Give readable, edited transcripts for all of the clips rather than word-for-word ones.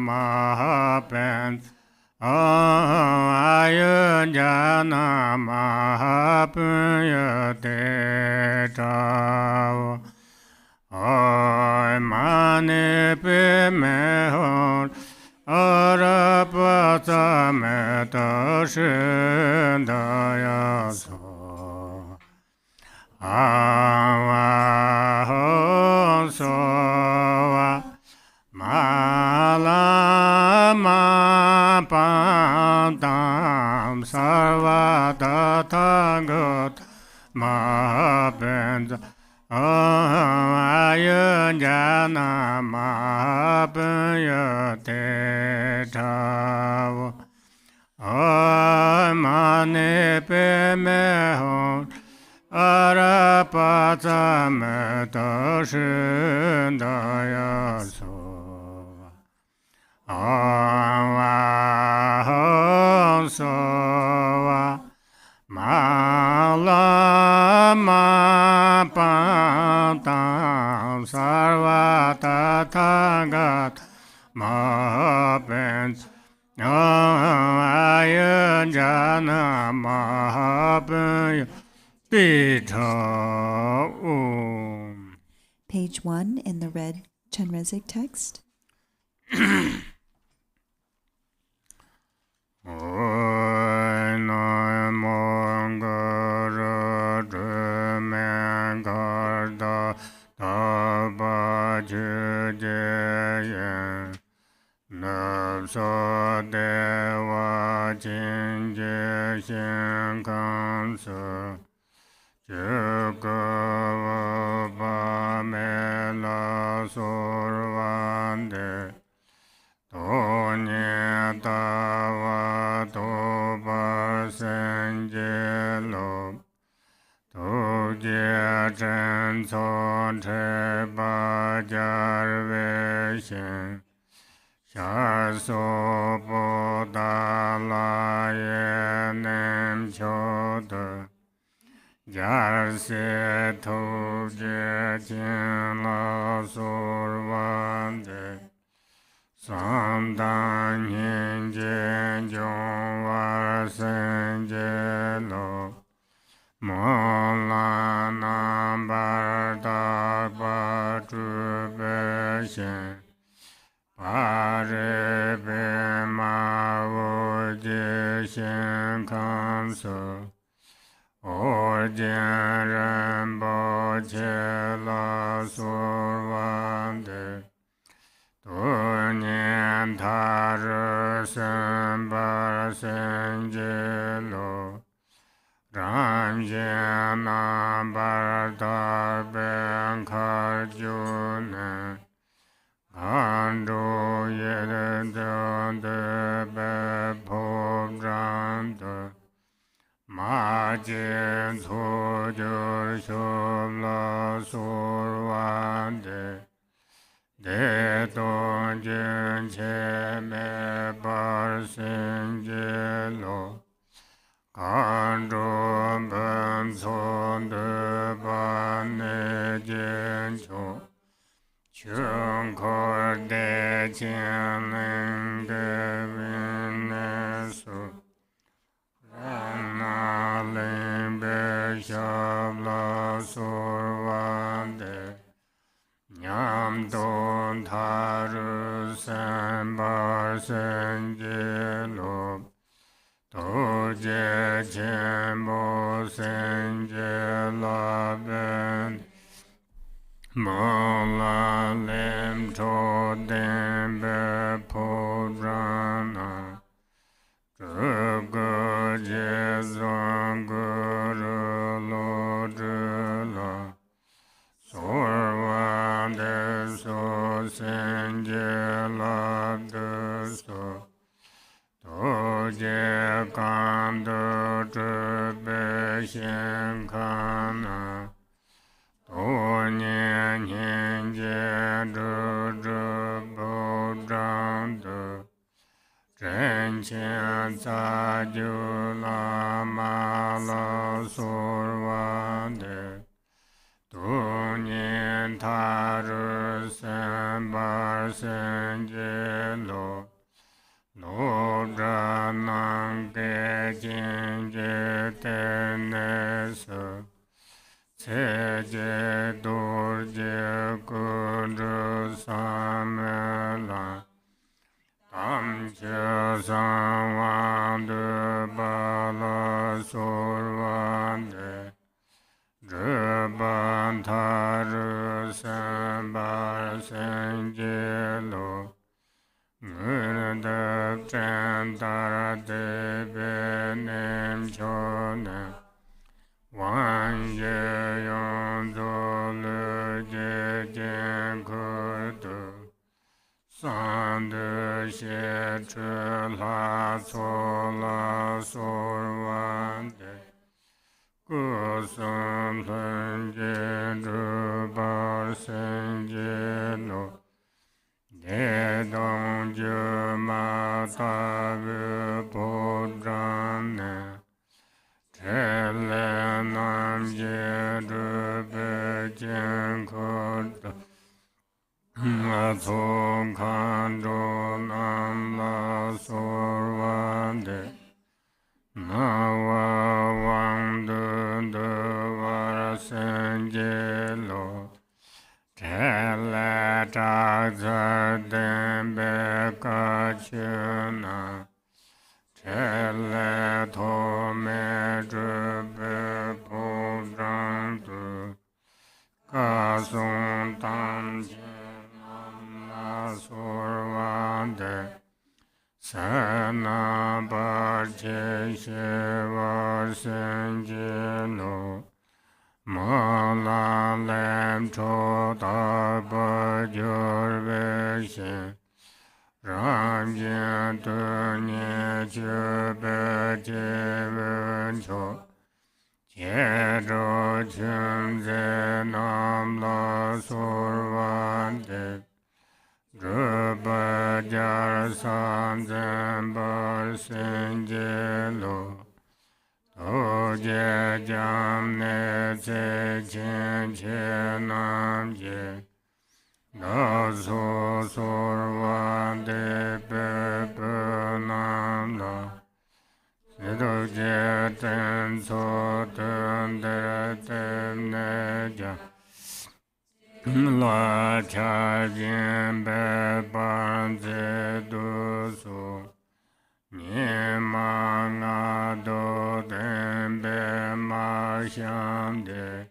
Mahapens Ayunjana Mahapuyate Tav Ay Mani Pimehon Arapata Meta Shindayaso Ava Sova Malama Pantam Sarva Tathagat Mahapenza Ayunjana Mahapuyate Tav Ay Mani Pimehon Arapata Meta Shindayaso Ava Sova Malama Pantam Sarva Tathagat Mahapens Ayunjana Mahapuyate Page 1 in the red Chenrezig text. Deva Chinje Shinkansa Chukava Pamela Survande Tonyetava Topa Sangelo Tuje Chenson Trepa Jarveshin Shaso Podala Yenem Choda Jarse Tuje Chinla Survande Sandan Hinje Jomvar Sangelo Mola Nambar Patu Beshin Pare Pema Voje Shinkansa Orjen Rinpoche La Survande Tunyen Taru Sambar Sangelo Ramjen Nambar Ben Karjuna Kandu Yedende Bepogranda Majin Sujur Shubla Survande Deton Jin Cheme Barsingelo Kandu Ben Sonde Bane Jincho Chunkor de Chinling de Vinesu Rana Limbe Shabla Survande Nyam Don Taru Sambar Sangelo Toje Chembo Sangela Ben Mola Lim Chodem Bepodrana Druga Jezron Guru Lodrila Sorvande So Sangela Deso Toje Kando Trube Shinkana Onyen Hinje Bodranda Trenchen Sajula Mala Survande Tunyen Taru Sambar Sangelo tenes Seje durje kudru samela Tamche sanvandu bala survande Drban taru sambar senjelo Ngurda chantara debe nem chone Wan ye yon zo le je jen kurdu San de xie zhi la so la sur wan de Gu sun pen je zhu bar sen je lo De dong je ma ta vu po zhan ne Chele nam je rupe jen kod Ma tsung kan jo nam la sur wan de Na wa wang du war sen je lo Chele chak zar den be ka chu na Chele to me zhebe po zhang du Ka song tam chen nam la sur wan de Sa na bar che she war sen je lo Ma la lem cho da ba jor ve shen Ram yin tu nye chu pe che wen cho Che zho chun ze nam la sur wan de Zhu pa jar san zen bar sen je lo To je jam ne che chen che nam je Da so sur wan de pe pe nam la Se do je ten so ten de ten ne ja La cha jin pe pan ze du su Ni ma nga do ten pe ma xiang de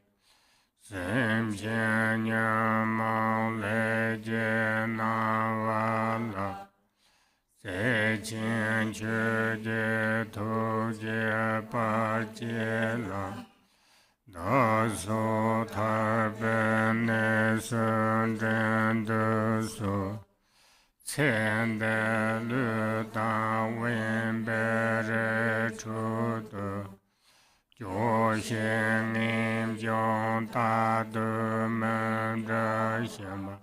Sem chen nyam mang le je na wa la Se chen chu je tu je pa je la Da so tar pe ne sun jen du su Chen de lu dan wen be re chu du Jo xian nim jiong da de men zhe xian ba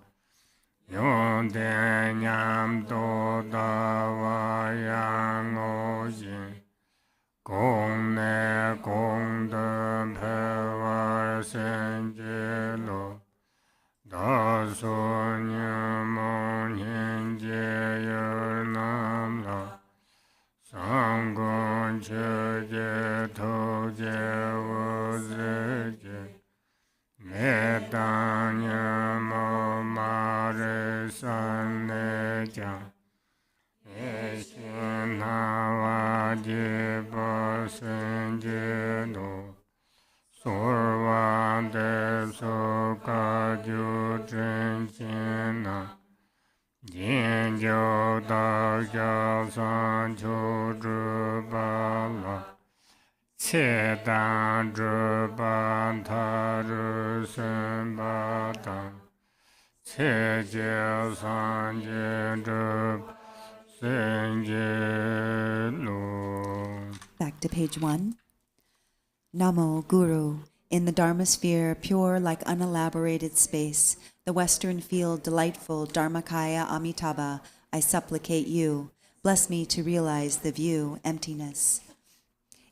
Yong de nyam do da wa yang o yin Gong ne gong de pe wa sen je lo Da su nyam mong yin je yer nam la Sang gong che je to je wo zi je Me dang nye mo ma re san ne jiang E xin na wa ji bo sen je lo Sur wan de su ka ju zhen xin na Jin jiu da xiao san qiu zhi ba la Qie dan zhi ban ta zhi sen ba dan Qie jie san jie zhi sen jie lu Back to page 1. Namo Guru. In the Dharma sphere, pure like unelaborated space, the Western field delightful Dharmakaya Amitabha, I supplicate you, bless me to realize the view, emptiness.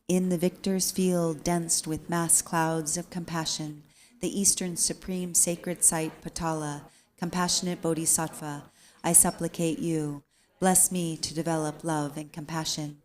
In the victor's field dense with mass clouds of compassion, the Eastern supreme sacred site Patala, compassionate Bodhisattva, I supplicate you, bless me to develop love and compassion.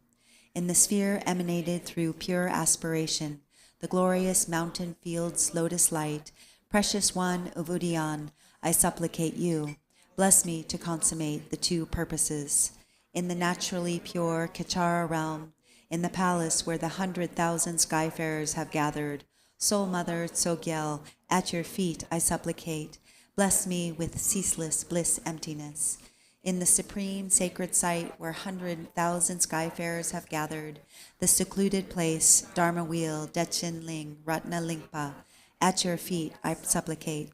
In the sphere emanated through pure aspiration, the glorious mountain field's lotus light, precious one of Udiyan, I supplicate you, bless me to consummate the two purposes. In the naturally pure Kachara realm, in the palace where the 100,000 skyfarers have gathered, Soul Mother Tsogyal, at your feet I supplicate, bless me with ceaseless bliss emptiness. In the supreme sacred site where 100,000 skyfarers have gathered, the secluded place, Dharma Wheel, Dechen Ling, Ratna Lingpa, at your feet I supplicate,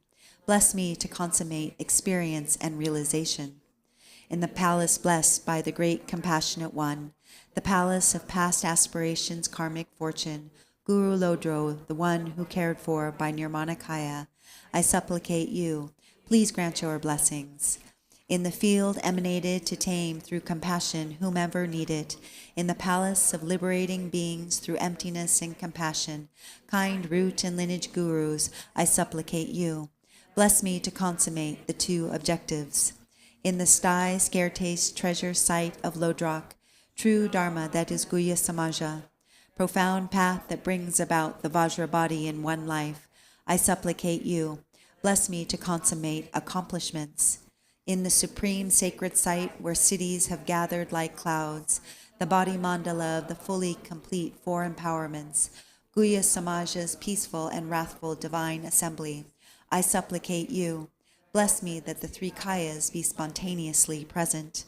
bless me to consummate experience and realization. In the palace blessed by the great compassionate one, the palace of past aspirations, karmic fortune, Guru Lodro, the one who cared for by Nirmanakaya, I supplicate you, please grant your blessings. In the field emanated to tame through compassion whomever need it, in the palace of liberating beings through emptiness and compassion, kind root and lineage gurus, I supplicate you, bless me to consummate the two objectives. In the sty scaretaste treasure site of Lodrok, true Dharma that is Guhya Samaja, profound path that brings about the Vajra body in one life, I supplicate you, bless me to consummate accomplishments. In the supreme sacred site where cities have gathered like clouds, the body mandala of the fully complete four empowerments, Guhya Samaja's peaceful and wrathful divine assembly, I supplicate you, bless me that the three kayas be spontaneously present.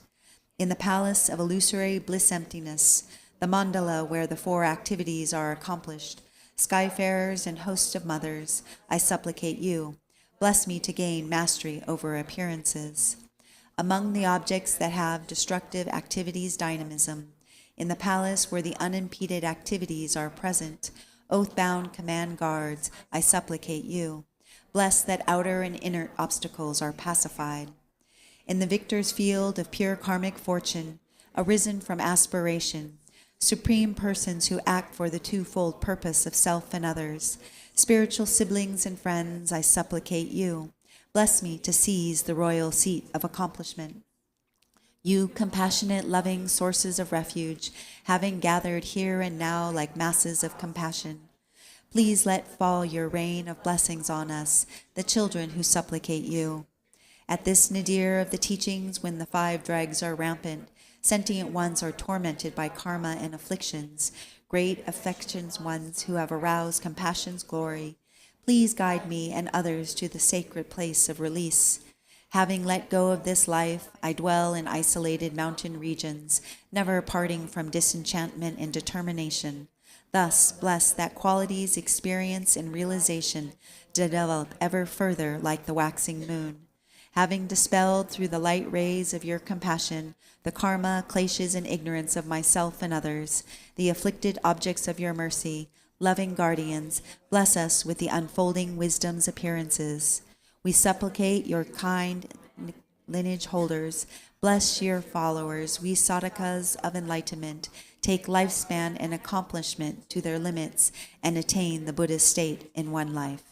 In the palace of illusory bliss emptiness, the mandala where the four activities are accomplished, skyfarers and hosts of mothers, I supplicate you, bless me to gain mastery over appearances. Among the objects that have destructive activities dynamism, in the palace where the unimpeded activities are present, oath-bound command guards, I supplicate you, bless that outer and inner obstacles are pacified. In the victor's field of pure karmic fortune, arisen from aspiration, supreme persons who act for the twofold purpose of self and others, spiritual siblings and friends, I supplicate you, bless me to seize the royal seat of accomplishment. You compassionate, loving sources of refuge, having gathered here and now like masses of compassion, please let fall your rain of blessings on us, the children who supplicate you. At this nadir of the teachings, when the five dregs are rampant, sentient ones are tormented by karma and afflictions, great affections ones who have aroused compassion's glory, please guide me and others to the sacred place of release. Having let go of this life, I dwell in isolated mountain regions, never parting from disenchantment and determination. Thus, bless that qualities, experience, and realization develop ever further like the waxing moon. Having dispelled through the light rays of your compassion the karma, kleshas, and ignorance of myself and others, the afflicted objects of your mercy, loving guardians, bless us with the unfolding wisdom's appearances. We supplicate your kind lineage holders, bless your followers, we sadhakas of enlightenment, take lifespan and accomplishment to their limits and attain the Buddhist state in one life.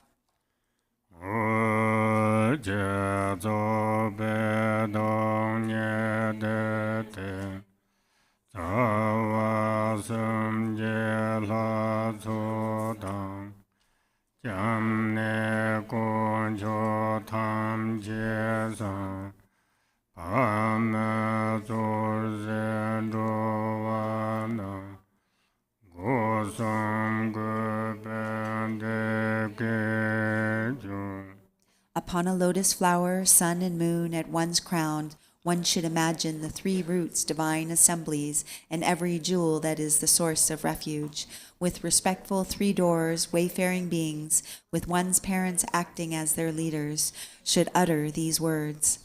Upon a lotus flower, sun and moon at one's crown, one should imagine the three roots, divine assemblies, and every jewel that is the source of refuge. With respectful three doors, wayfaring beings, with one's parents acting as their leaders, should utter these words.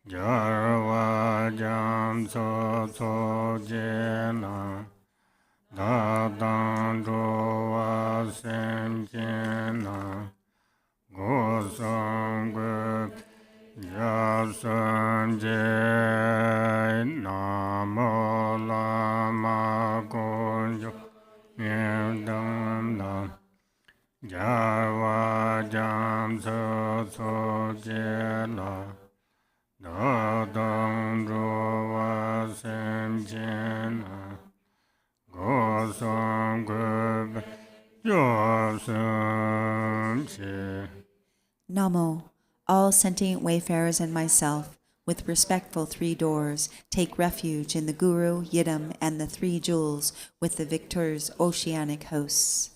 Jarva jam so jena dadang drova sem jena gosam gu jasan jena mola ma gonjo yedam la Jarva jam so so la da dong ro wa sem chen go song go yo sem che. Namo, all sentient wayfarers and myself, with respectful three doors, take refuge in the Guru, Yidam, and the three jewels with the victor's oceanic hosts.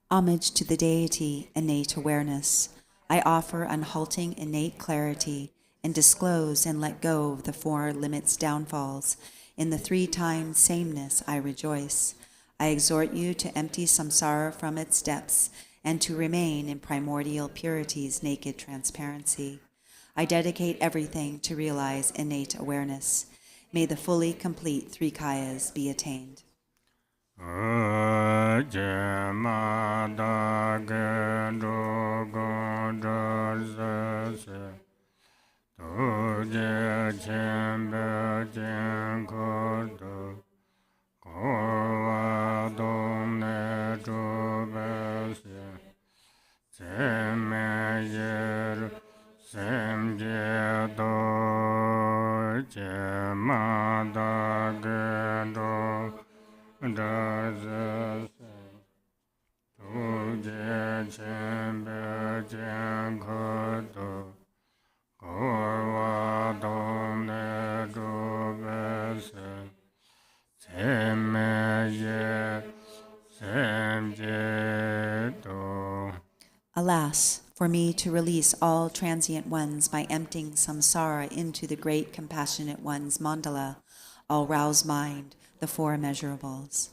Homage to the Deity, innate awareness. I offer unhalting innate clarity and disclose and let go of the four limits downfalls. In the three times sameness I rejoice. I exhort you to empty samsara from its depths and to remain in primordial purity's naked transparency. I dedicate everything to realize innate awareness. May the fully complete three kayas be attained. Alas, for me to release all transient ones by emptying samsara into the great compassionate one's mandala, all rouse mind, the four immeasurables.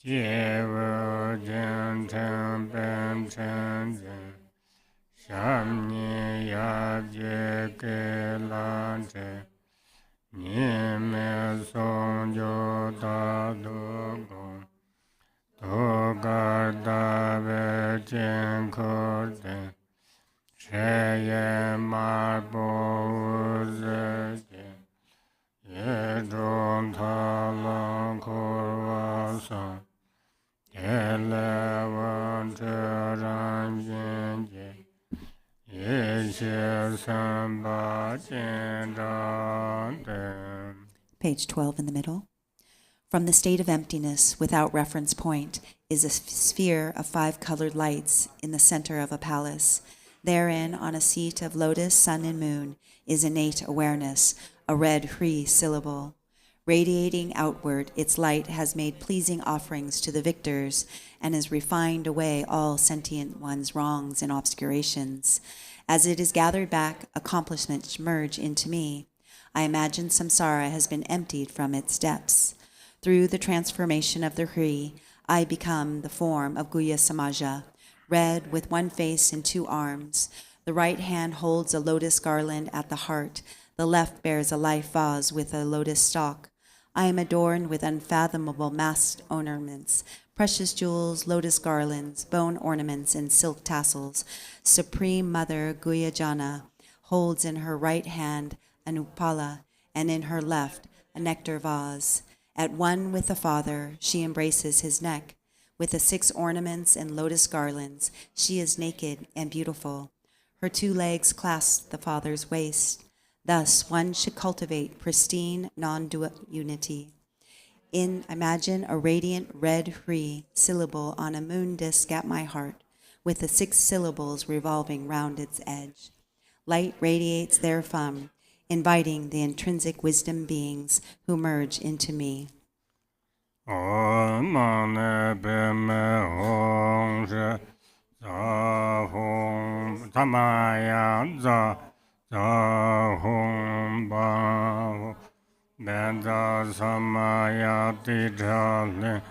Jie wu jian chen ben chen zhen. Sham ni ya jie ke lan che. Ni me song jo da du gong. Do ga da ve jian ko den. She ye ma bo wu zi jie. Ye zhong ta lang ko wa sang. Ye le wan zhe ran yin jie. Ye xie san ba jian zhang den. Page 12 in the middle. From the state of emptiness, without reference point, is a sphere of 5 colored lights in the center of a palace. Therein, on a seat of lotus, sun, and moon, is innate awareness, a red Hri syllable. Radiating outward, its light has made pleasing offerings to the victors and has refined away all sentient ones' wrongs and obscurations. As it is gathered back, accomplishments merge into me. I imagine samsara has been emptied from its depths. Through the transformation of the Hri, I become the form of Guhya Samaja, red with 1 face and 2 arms. The right hand holds a lotus garland at the heart. The left bears a life vase with a lotus stalk. I am adorned with unfathomable masked ornaments, precious jewels, lotus garlands, bone ornaments, and silk tassels. Supreme Mother Guhya Jana holds in her right hand an upala, and in her left a nectar vase. At one with the Father, she embraces his neck. With the 6 ornaments and lotus garlands, she is naked and beautiful. Her 2 legs clasp the Father's waist. Thus, one should cultivate pristine non-dual unity. Imagine a radiant red Hri syllable on a moon disk at my heart, with the 6 syllables revolving round its edge. Light radiates therefrom, inviting the intrinsic wisdom beings who merge into me. Om mane pe me hong she za hong tamaya za hong ba ben za samaya ti cha le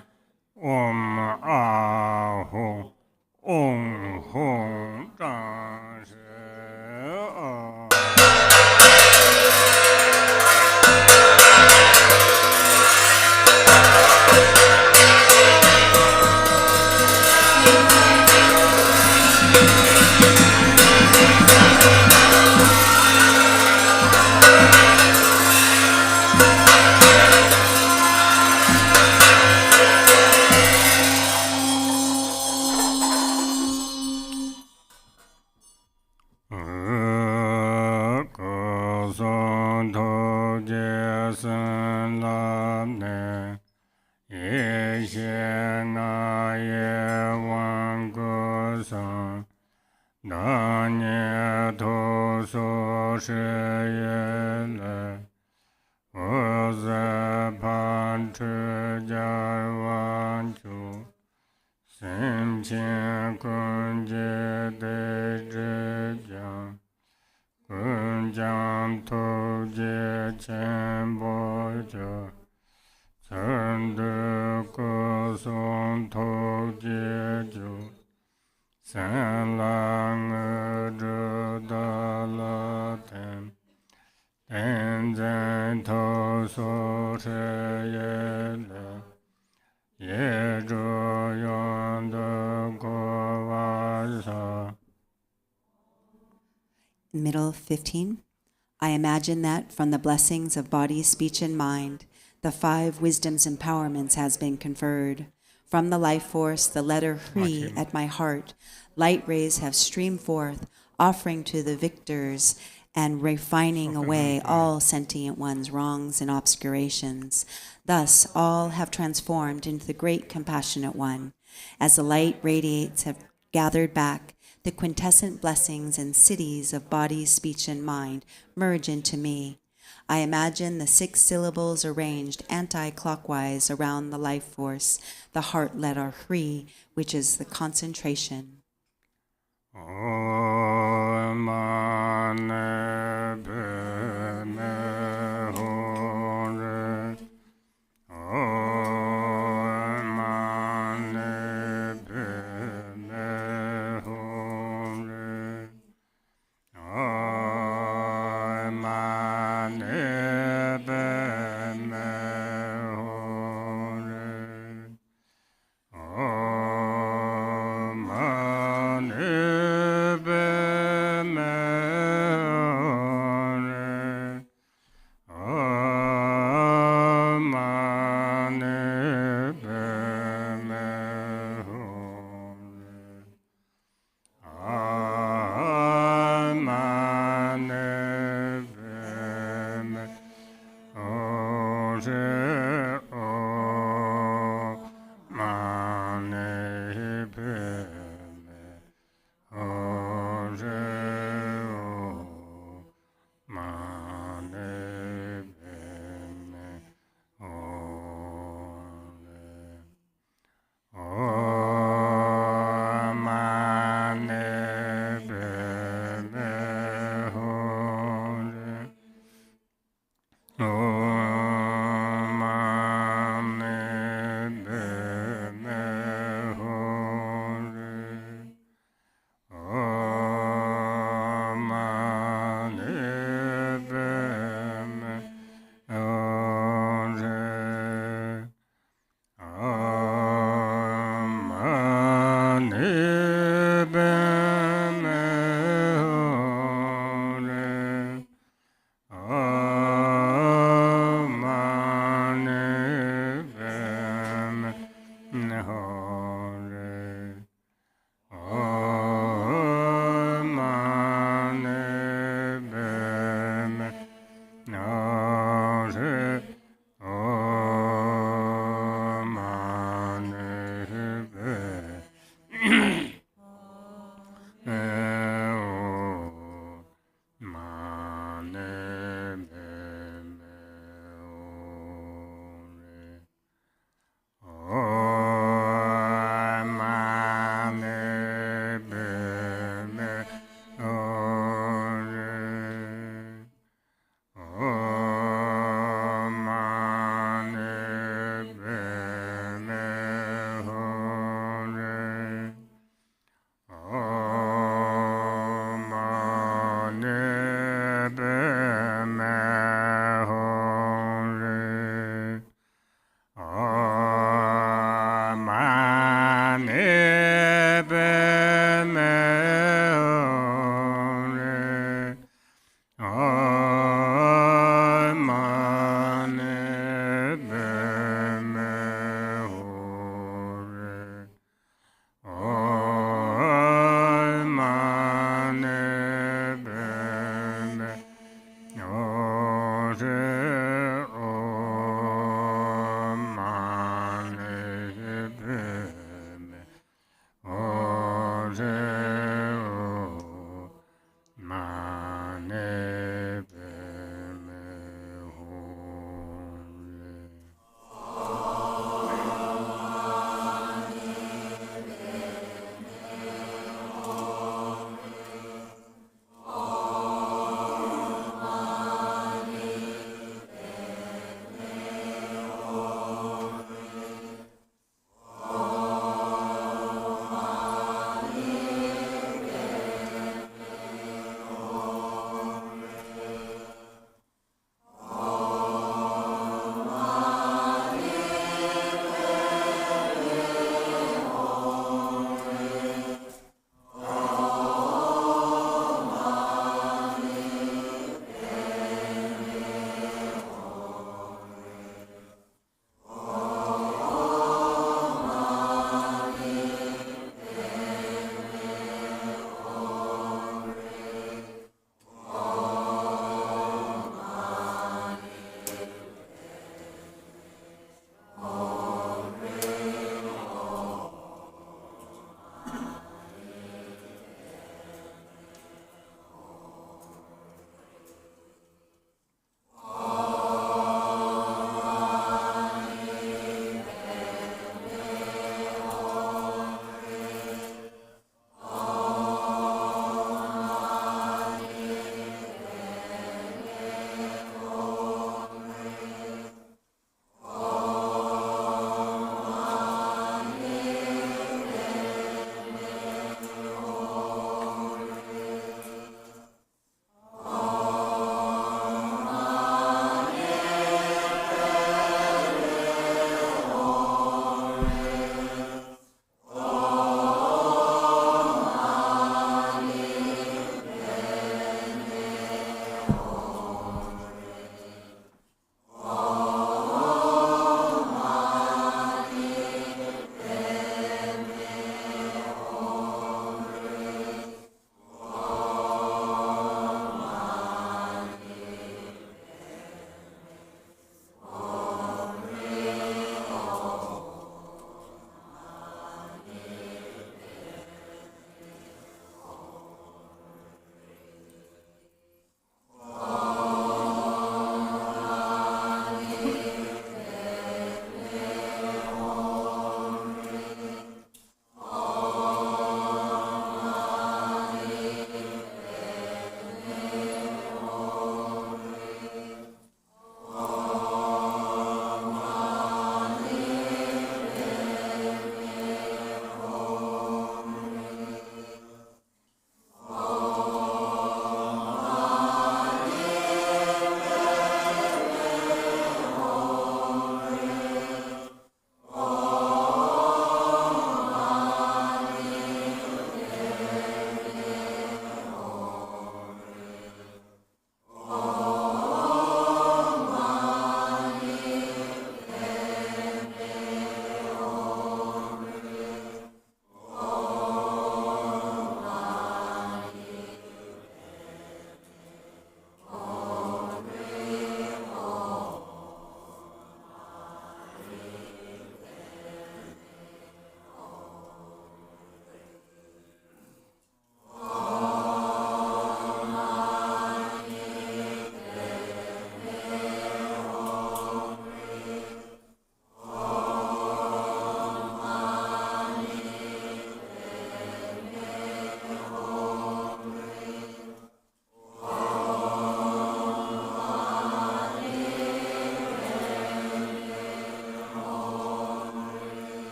om a hong zhang she Middle 15. I imagine that from the blessings of body, speech, and mind, the 5 wisdoms empowerments has been conferred. From the life force, the letter Hri at my heart, light rays have streamed forth, offering to the victors and refining away all sentient ones' wrongs and obscurations. Thus, all have transformed into the great compassionate one. As the light radiates have gathered back, the quintessent blessings and cities of body, speech, and mind merge into me. I imagine the 6 syllables arranged anti-clockwise around the life force, the heart letter Hri, which is the concentration. Om mane pe me hong re. Om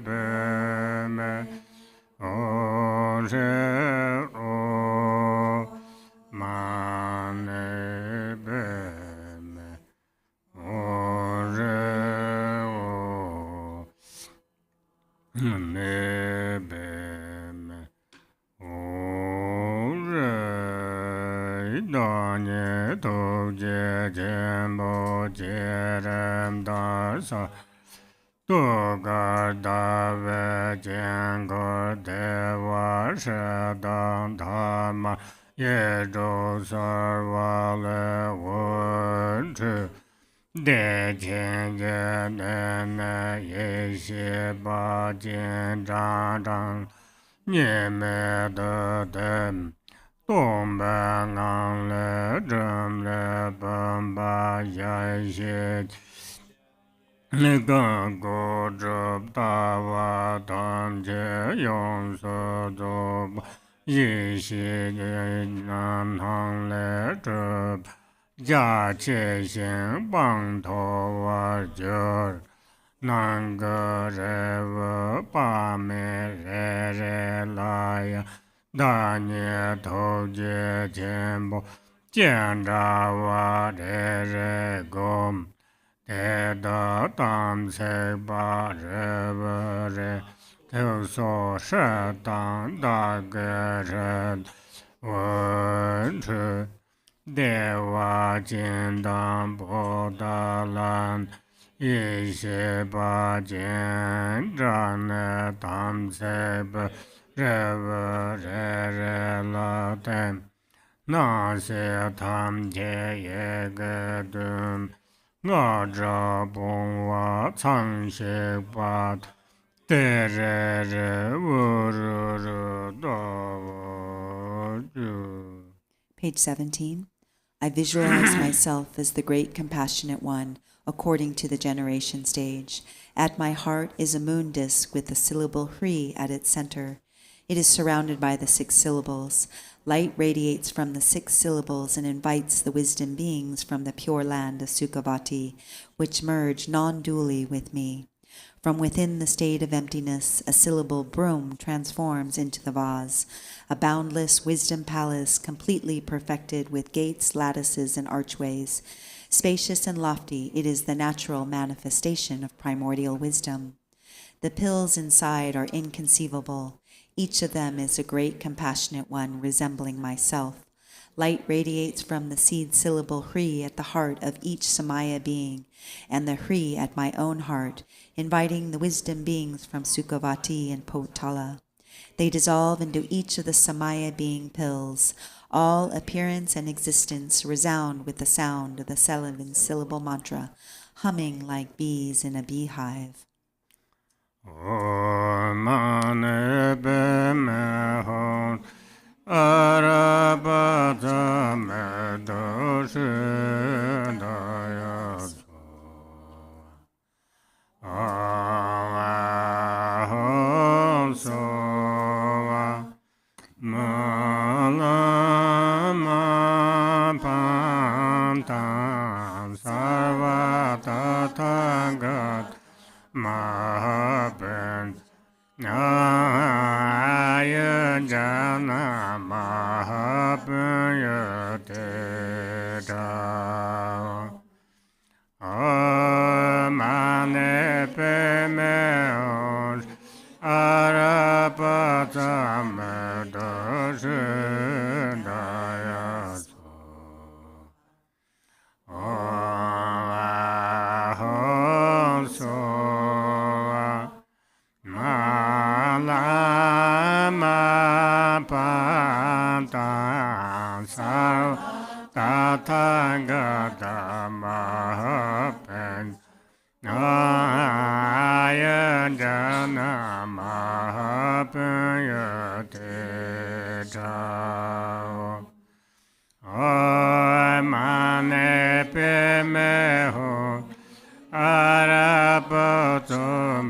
beme o re o mane beme o re o ne beme o re danye to je jembo jerem dasa Toga dave jengo deva shedam dhamma yedo sarva le wunchu de jen jen ne ye shi ba jin zhang zhang nye me de dem dong ba ngang le zhen le ben ba ye shi Nigang go zhub da wa tam je yong su zhub yi xi yi nan hang le zhub jia qie xin bang to wa jur nan ge re wu ba me re re la ya da nie to jie qian bo jian zha wa re re gom da tam se ba re ba re te so she dang da ge re wen chu de wa jin dang bo da lan yi xie ba jian zhan ne tam se ba re ba re re la ten na se tam je ye ge dum Nga zha bong wa cang xie ba de re re wu ru ru da wa ju. Page 17. I visualize myself as the great compassionate one, according to the generation stage. At my heart is a moon disk with the syllable Hri at its center. It is surrounded by the 6 syllables. Light radiates from the 6 syllables and invites the wisdom beings from the pure land of Sukhavati, which merge non-dually with me. From within the state of emptiness, a syllable broom transforms into the vase, a boundless wisdom palace completely perfected with gates, lattices, and archways. Spacious and lofty, it is the natural manifestation of primordial wisdom. The pills inside are inconceivable. Each of them is a great compassionate one resembling myself. Light radiates from the seed syllable Hri at the heart of each Samaya being, and the Hri at my own heart, inviting the wisdom beings from Sukhavati and Potala. They dissolve into each of the Samaya being pills. All appearance and existence resound with the sound of the 7 syllable mantra, humming like bees in a beehive. Mane be me hon arabata me do shi da ya so hon so ma la ma pan tan sarva ta ta gat Mahapen Naya Jana Mahapen Yateta Amane Pemeos Arapata Medosindaya Tathagata Mahapen Naya Jana Mahapen Yateta Mane Pemeho Arapato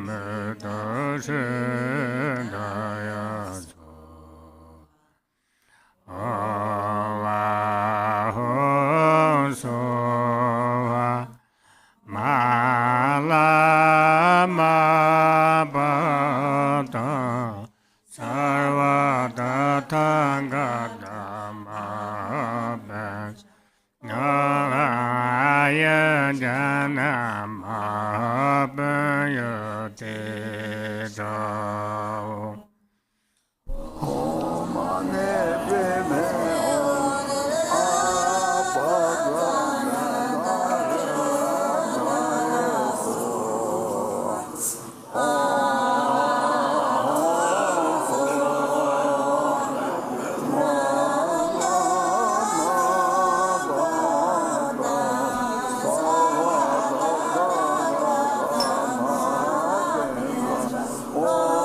Medosindaya Mala Bhata Sarvata Tangadama Bhas Nalaya Janama Bhayate Jao Oh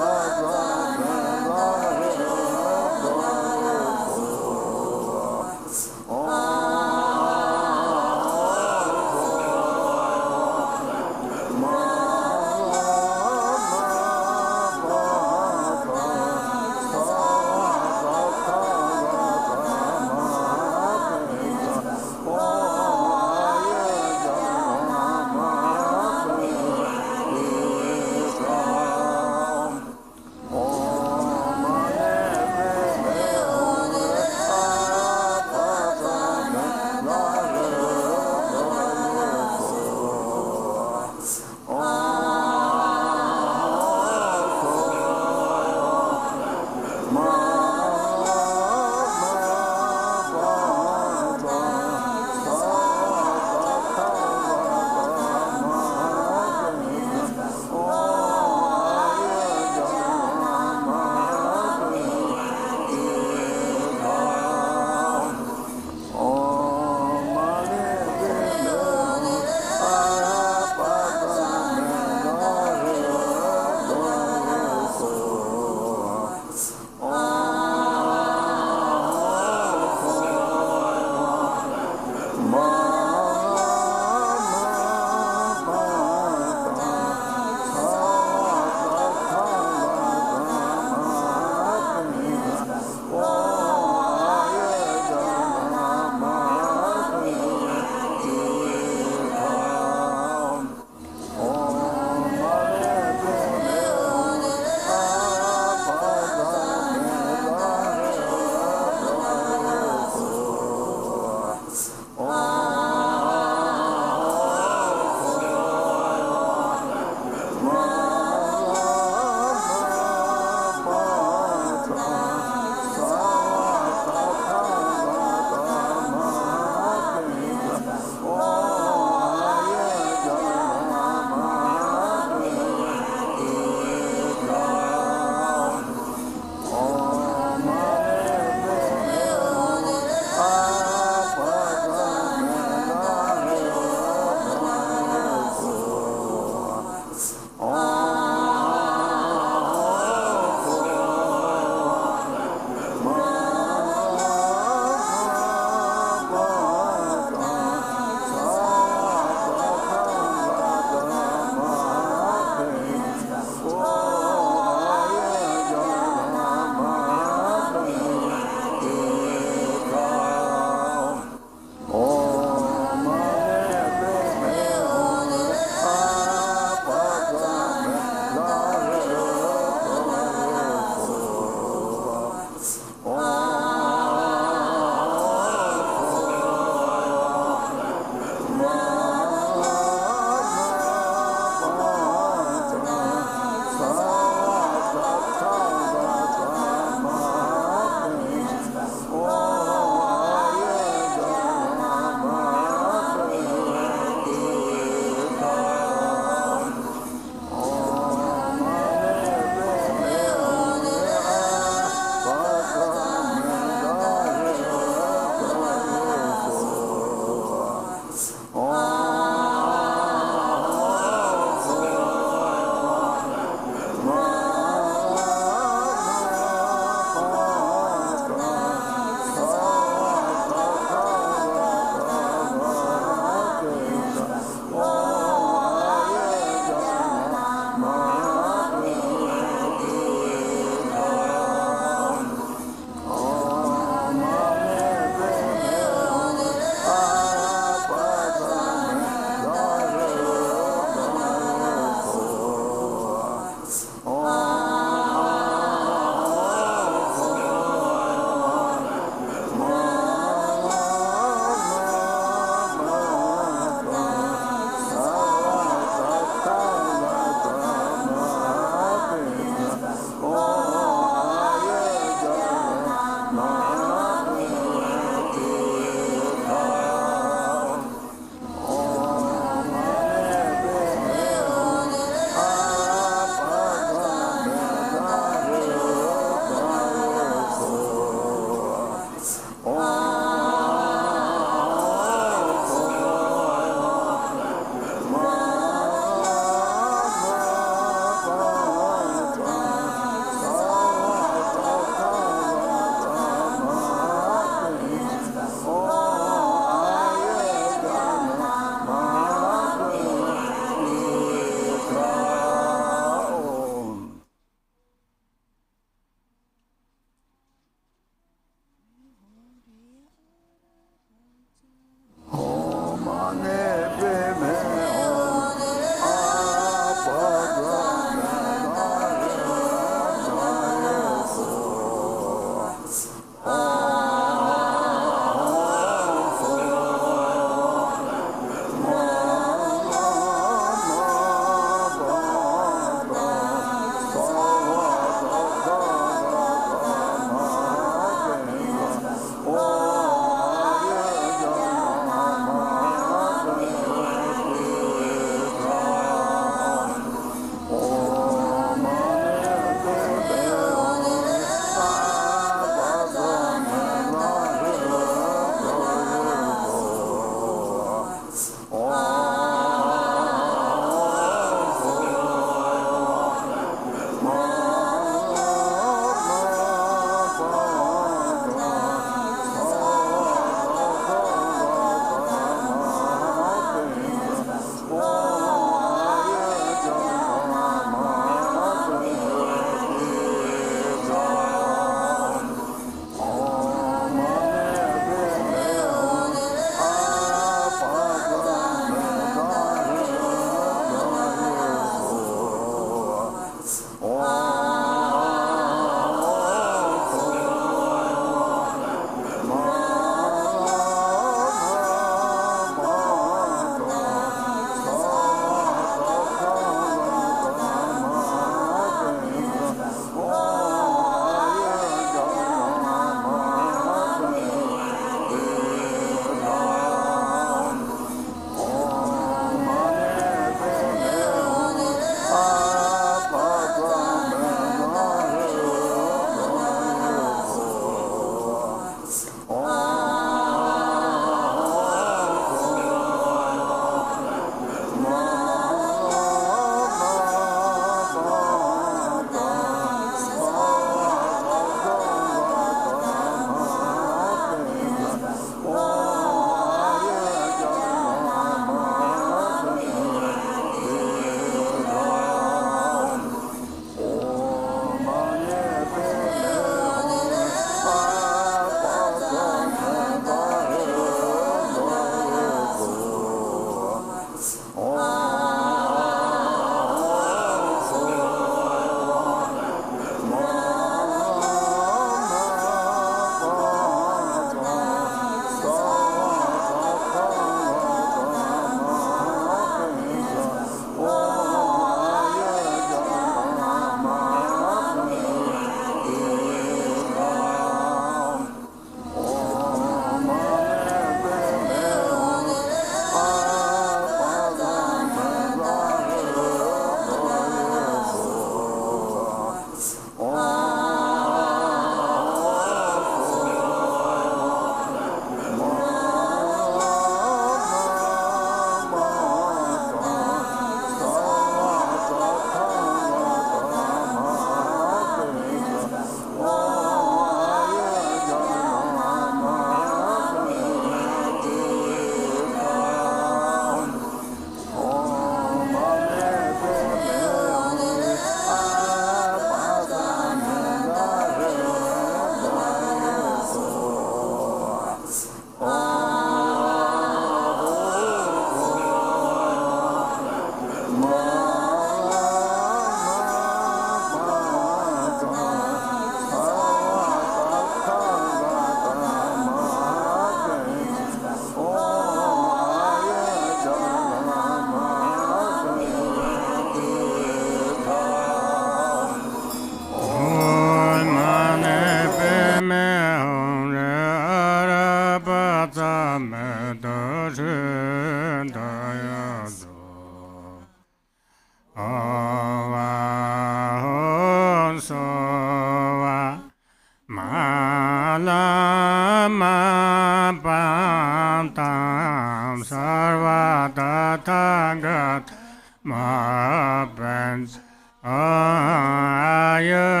ayujana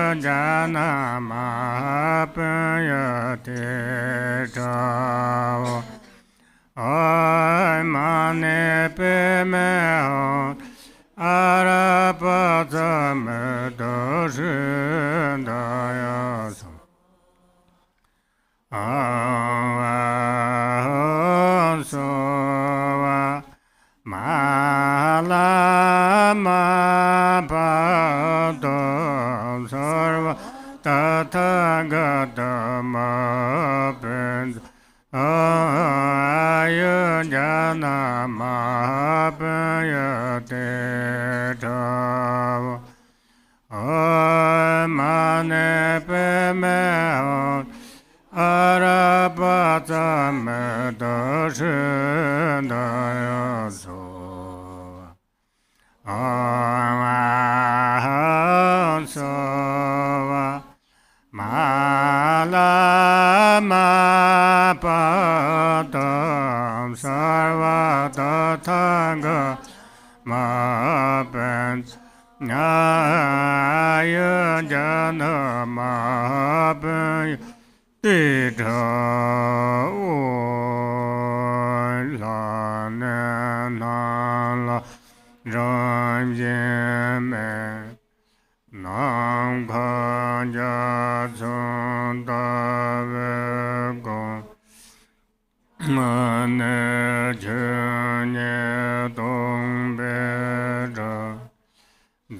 mahapayate chavo ay mane pemeo arapatame doshindayaso sova malama padam sarva tathagatama pensa ayujana mahapayate chavo ay mane pemeo arapatame doshindayaso sova malama padam sarva tathaga mapens ayujana mahapaya tita la na la ram yeme nam khanja chonda vegon mane jenye dong beja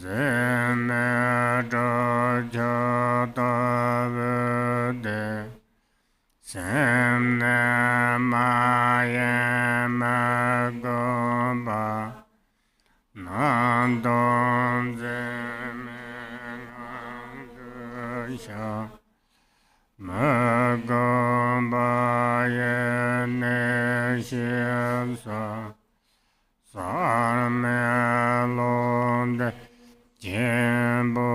zeme jata vede semne maye magomba nandon zeme nandusha magomba ye neshiasa sarmelonde jembojo.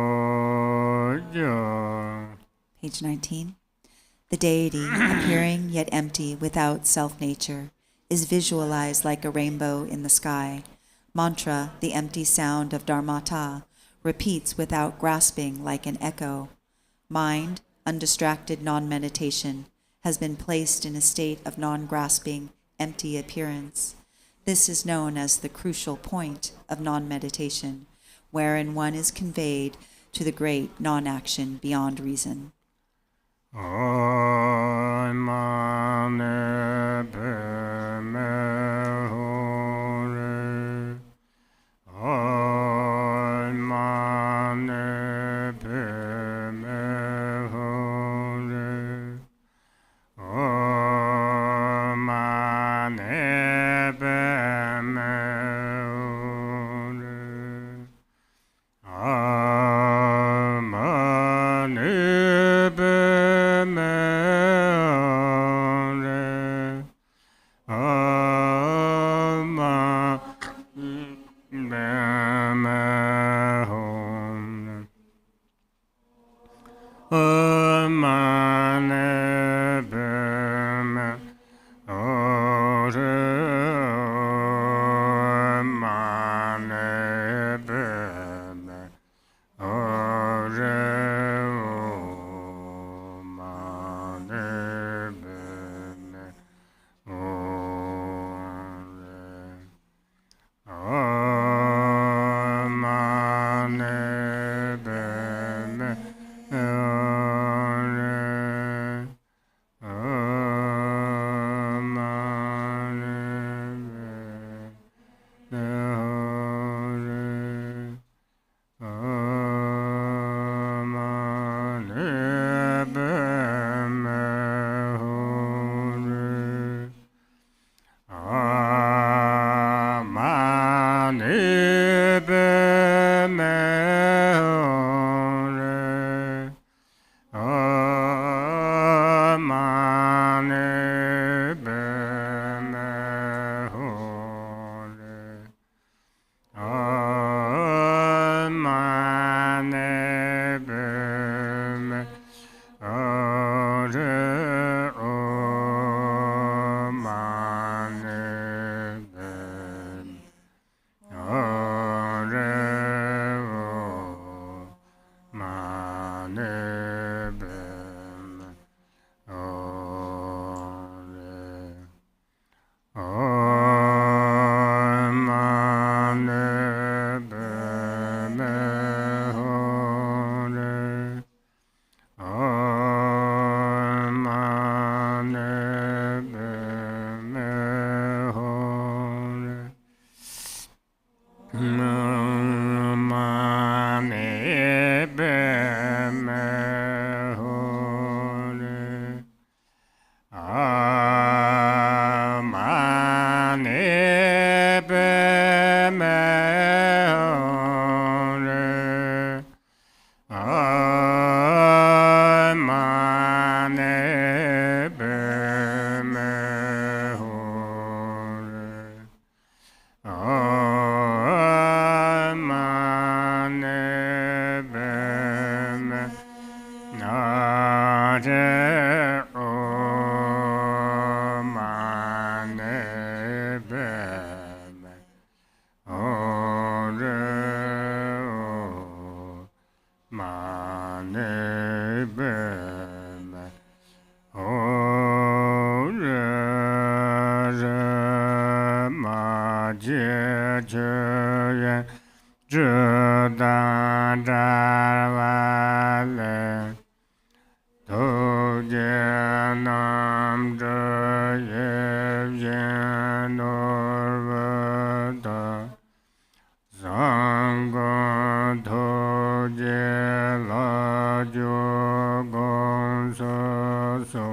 Page 19. The deity, appearing yet empty without self-nature, is visualized like a rainbow in the sky. Mantra, the empty sound of Dharmata, repeats without grasping like an echo. Mind, undistracted non-meditation, has been placed in a state of non-grasping, empty appearance. This is known as the crucial point of non-meditation, wherein one is conveyed to the great non-action beyond reason. Om mane padme hore. Om mane padme hore. Om mane padme hore. Om mane tho je la jo gong so so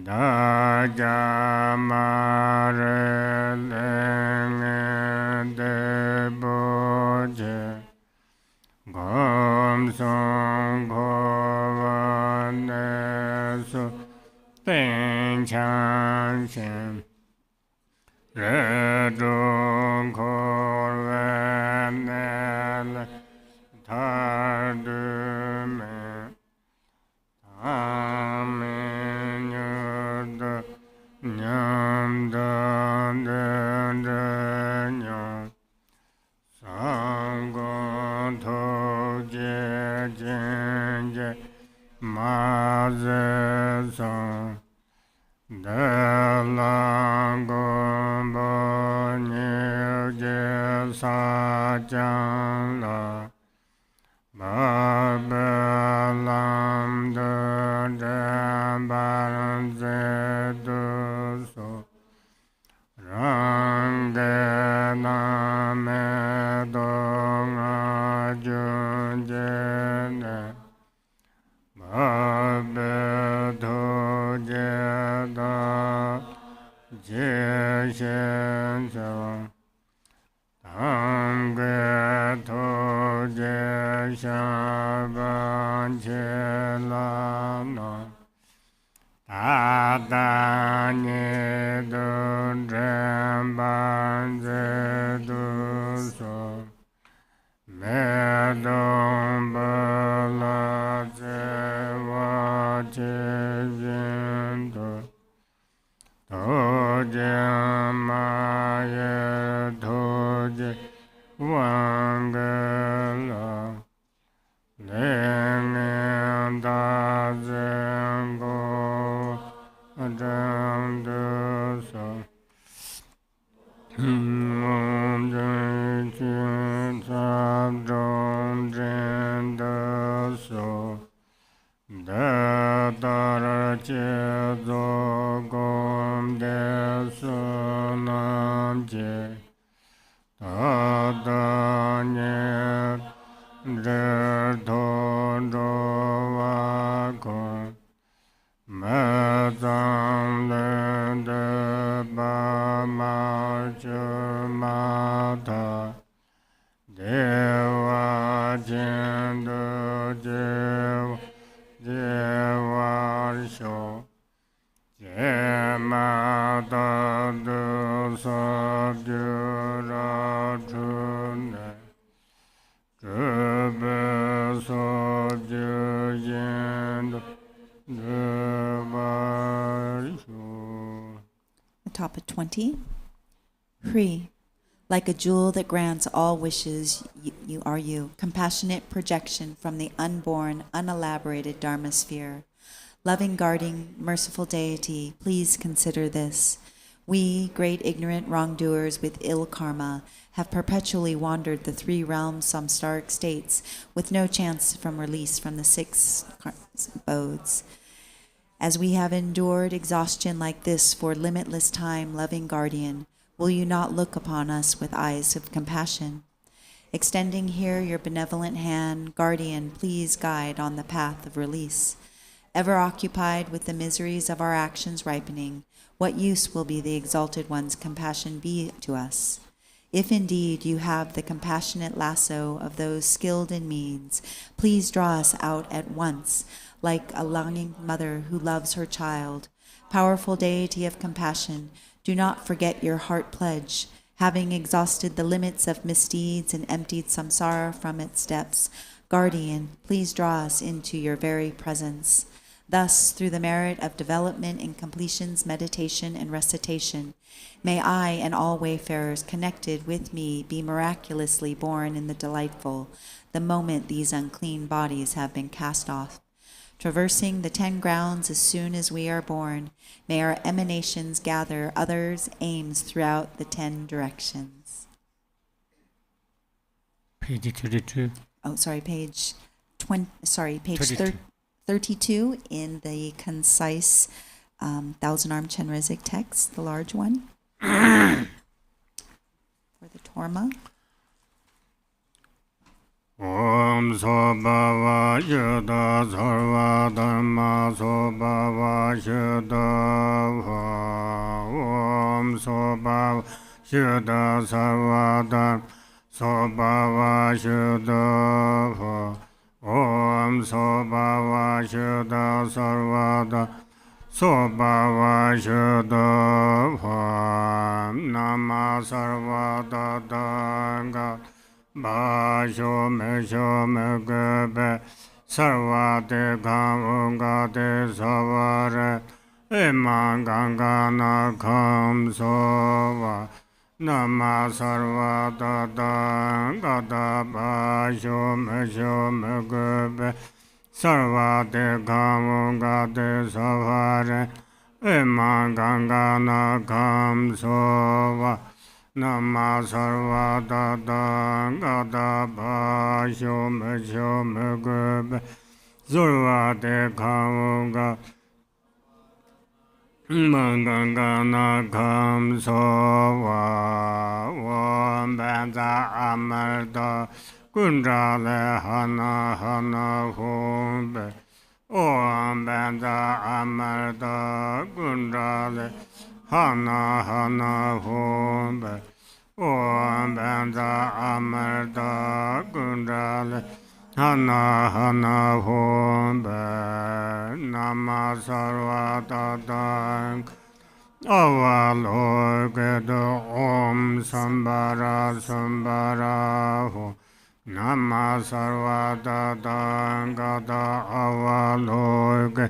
da ja ma re le de bo je gom song ko va ne so pen chan shen re zhong ko va ne le ta de me ta me nyo de nyam da de nyam sang gong tho je jen je ma ze song de la gong bo nye je sa jang la ba be lam de de ba ze du so rang de na me dong a jun je ne ba be do je da je shen so tang ge to je sha ban che la no ta da ni du zhen ban ze du so me dong ba la ze wa che yin du to je ma ye to je wang ge la le ne da zen go zhang de so om zhen qin sa zhong zhen de so da da ra che zo gom de so nam je da da nye re do do wa gong ma zang le de ba ma che ma ta de wa jen de je wa sho je ma da de sa de ra chun ne je be so je yen de wa sho. The top of 20. Free. Like a jewel that grants all wishes, you are you. Compassionate projection from the unborn, unelaborated Dharma sphere. Loving, guarding, merciful deity, please consider this. We, great ignorant wrongdoers with ill karma, have perpetually wandered the three realms samsaric states with no chance from release from the six abodes. As we have endured exhaustion like this for limitless time, loving guardian, will you not look upon us with eyes of compassion? Extending here your benevolent hand, guardian, please guide on the path of release. Ever occupied with the miseries of our actions ripening, what use will be the exalted one's compassion be to us? If indeed you have the compassionate lasso of those skilled in means, please draw us out at once, like a longing mother who loves her child. Powerful deity of compassion, do not forget your heart pledge. Having exhausted the limits of misdeeds and emptied samsara from its depths, guardian, please draw us into your very presence. Thus, through the merit of development in completions, meditation, and recitation, may I and all wayfarers connected with me be miraculously born in the delightful, the moment these unclean bodies have been cast off. Traversing the 10 grounds as soon as we are born, may our emanations gather others' aims throughout the 10 directions. Page 32. Oh, sorry, page 20. Sorry, page 32. 32 in the concise Thousand-Armed Chenrezig text, the large one, for the Torma. Om Sobhava Yuddha Sarva Dharma Sobhava Yuddha Om Sobhava Yuddha Sarva Dharma Sobhava Yuddha Om Sobhava Yuddha Sarva Dharma Sobhava Yuddha Nama Sarva Dharma Basho me gebe sarvate kamunga te savare emangangana kam sova nama sarvata gata basho me gebe sarvate kamunga te savare emangangana kam sova Nama sarvata gata basho me gebe sarvate kamunga mangangana kam sova om benza amarta kundrale hana humbe om benza amarta kundrale hana humbe om benza amarta kundrale hana humbe nama sarvata avalokedo om sambara ho nama sarvata gata avaloke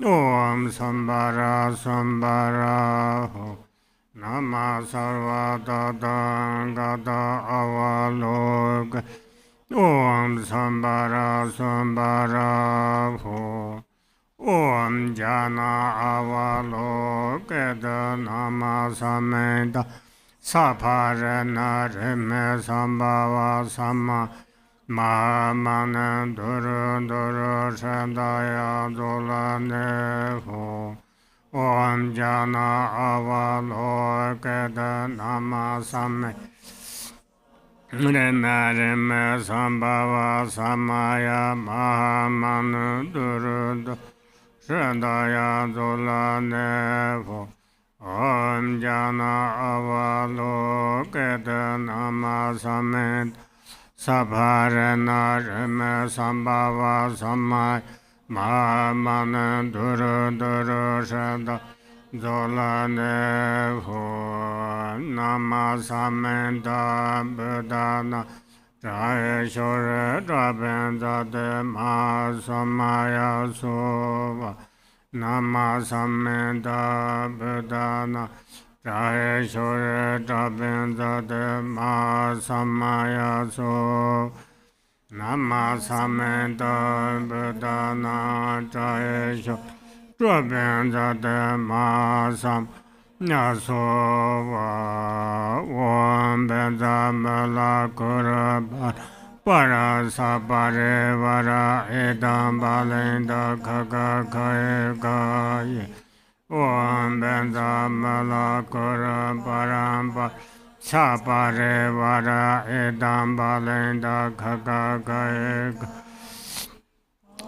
om sambara ho nama sarvata gata avaloke om sambara ho Om jana avaloke nama sameda saparana rime sambhava sama mamana duru shandaya dolane ho Om jana avaloke nama sameda rime sambhava samaya mamana duru Shandaya Dolane Om Jana Avaloke Nama Samet Sabharana Rime Sambhava Samay Mamana Duru Shanda Dolane Nama Samenta Budana Jaya Shore Drabenda De Ma Samaya Sova Nama Samenta Budana Jaya Shore Drabenda De Ma Samaya Sova Nama Samenta Budana Jaya Shore Drabenda De Ma Sam Nasova Om Benzamala Kurabha Parasapare Vara Edam Balinda Kaka Kaya Om Benzamala Kurabha Sapare Vara Edam Balinda Kaka Kaya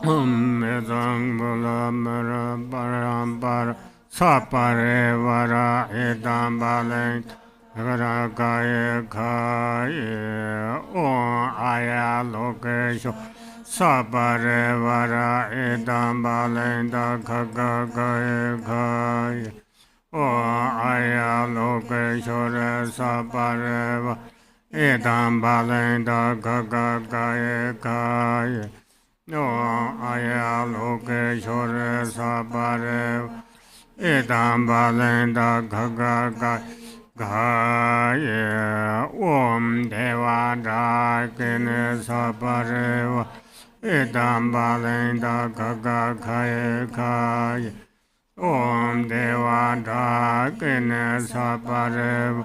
Om Benzamala Parampara Sapare vara edam baleng kaya kaya om aya lokesho sapare vara edam baleng kaka kaya kaya om aya lokesho sapare vara edam baleng kaka kaya kaya om aya lokesho sapare Edam balenda gaga gaya om deva dakine sapareva Edam balenda gaga gaya om deva dakine sapareva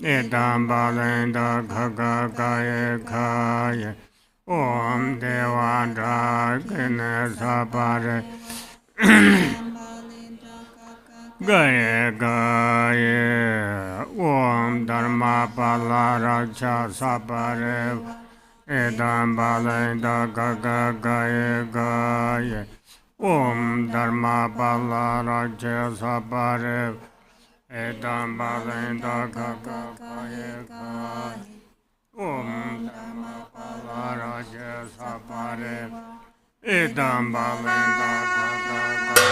Edam balenda gaga gaya om deva dakine sapareva Gaya Gaya Om Dharma Palaraksha Saparev Edam Balenda Gaga Gaye Gaye Om Dharma Bala Raja Sabare Edam Balenda Gaga Gaye Gaye Om Dharma Bala Raja Sabare Edam Balenda Gaga Gaye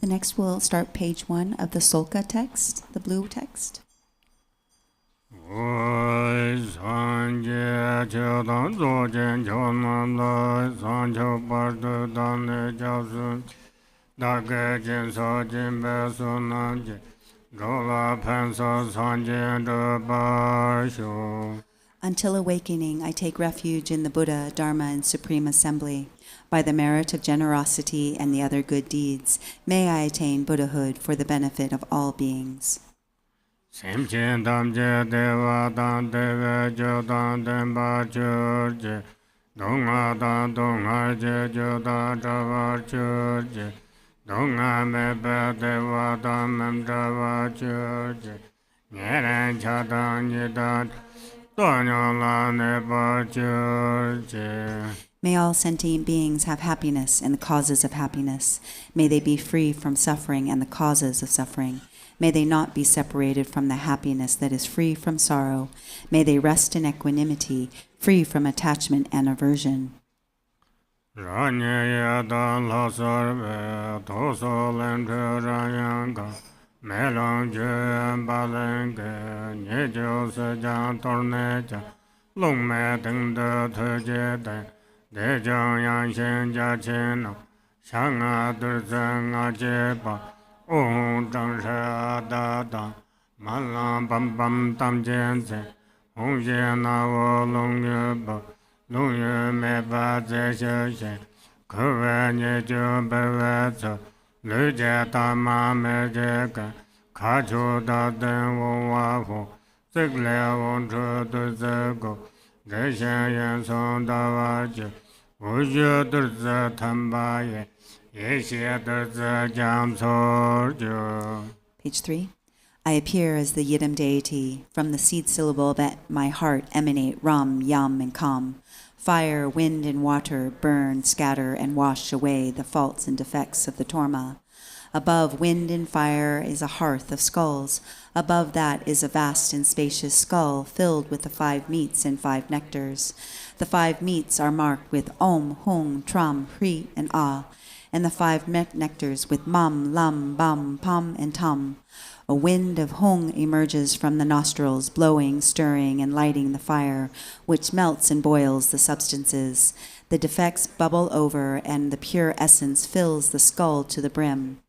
Next, we'll start page 1 of the Solka text, the blue text. Until awakening, I take refuge in the Buddha, Dharma, and Supreme Assembly. By the merit of generosity and the other good deeds, may I attain Buddhahood for the benefit of all beings. May all sentient beings have happiness and the causes of happiness. May they be free from suffering and the causes of suffering. May they not be separated from the happiness that is free from sorrow. May they rest in equanimity, free from attachment and aversion. Page 3. I appear as the Yidam deity. From the seed syllable at my heart emanate Ram, Yam, and Kam. Fire, wind, and water burn, scatter, and wash away the faults and defects of the Torma. Above wind and fire is a hearth of skulls. Above that is a vast and spacious skull filled with the 5 meats and 5 nectars. The 5 meats are marked with Om, Hung, Tram, Hri, and Ah, and the 5 nectars with Mam, Lam, Bam, Pam, and Tam. A wind of Hung emerges from the nostrils, blowing, stirring, and lighting the fire, which melts and boils the substances. The defects bubble over, and the pure essence fills the skull to the brim.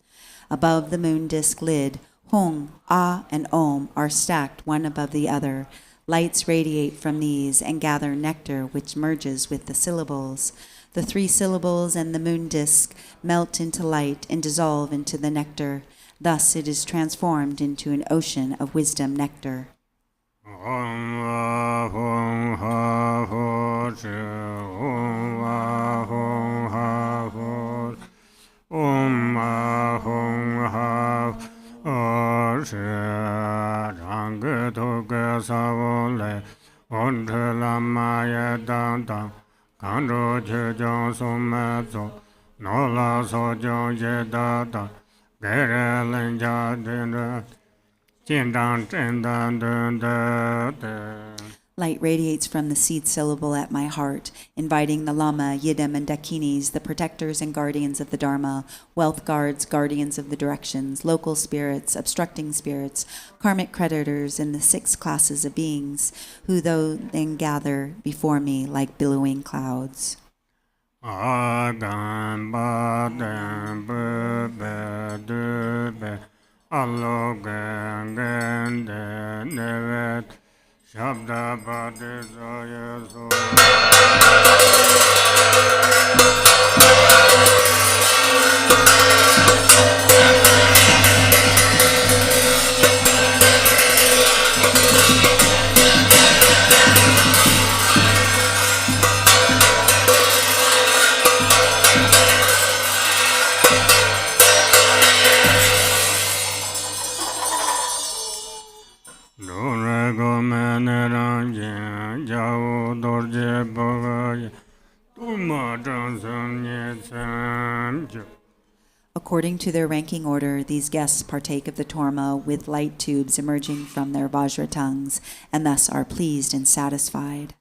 Above the moon disk lid, Hung, Ah, and Om are stacked one above the other. Lights radiate from these and gather nectar, which merges with the syllables. The 3 syllables and the moon disk melt into light and dissolve into the nectar. Thus it is transformed into an ocean of wisdom nectar. Light radiates from the seed syllable at my heart, inviting the Lama, Yidam, and Dakinis, the protectors and guardians of the Dharma, wealth guards, guardians of the directions, local spirits, obstructing spirits, karmic creditors, and the 6 classes of beings, who though then gather before me like billowing clouds. According to their ranking order, these guests partake of the torma with light tubes emerging from their vajra tongues, and thus are pleased and satisfied.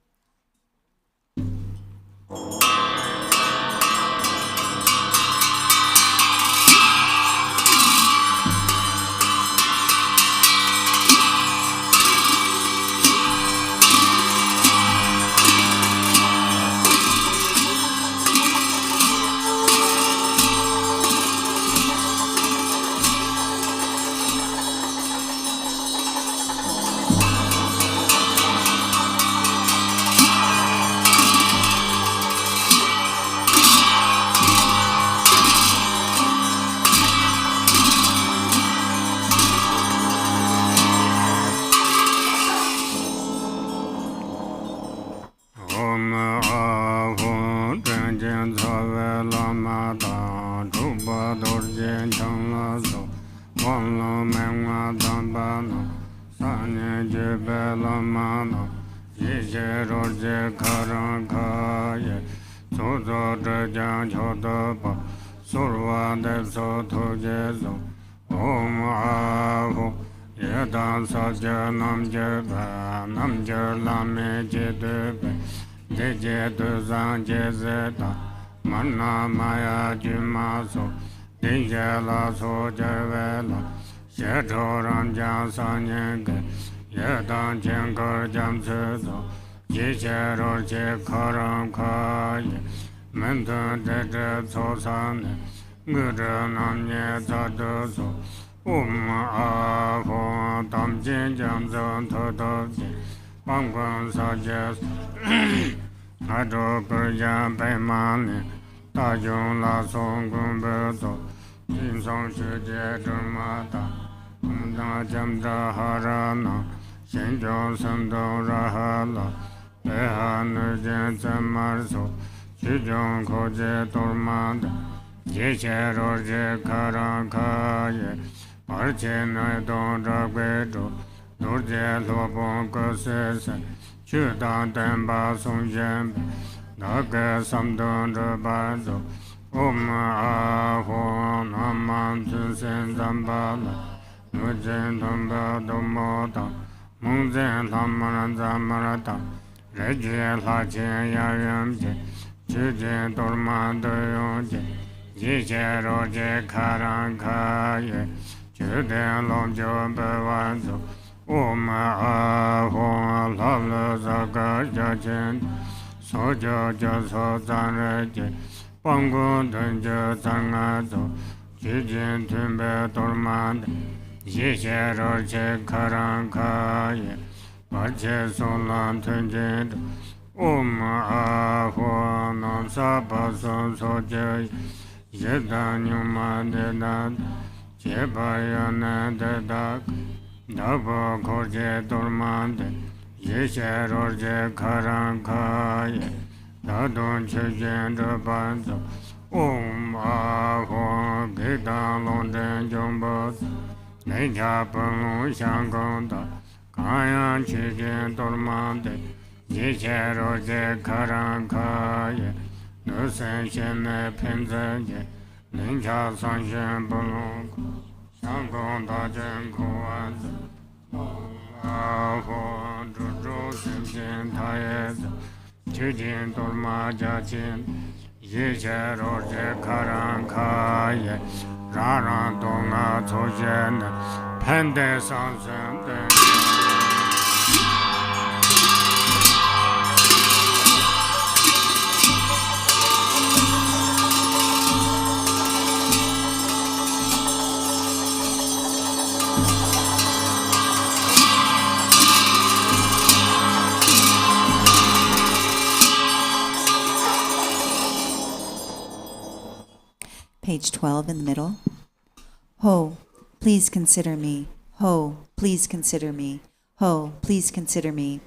Page 12 in the middle. Ho, please consider me. Ho, please consider me. Ho, please consider me.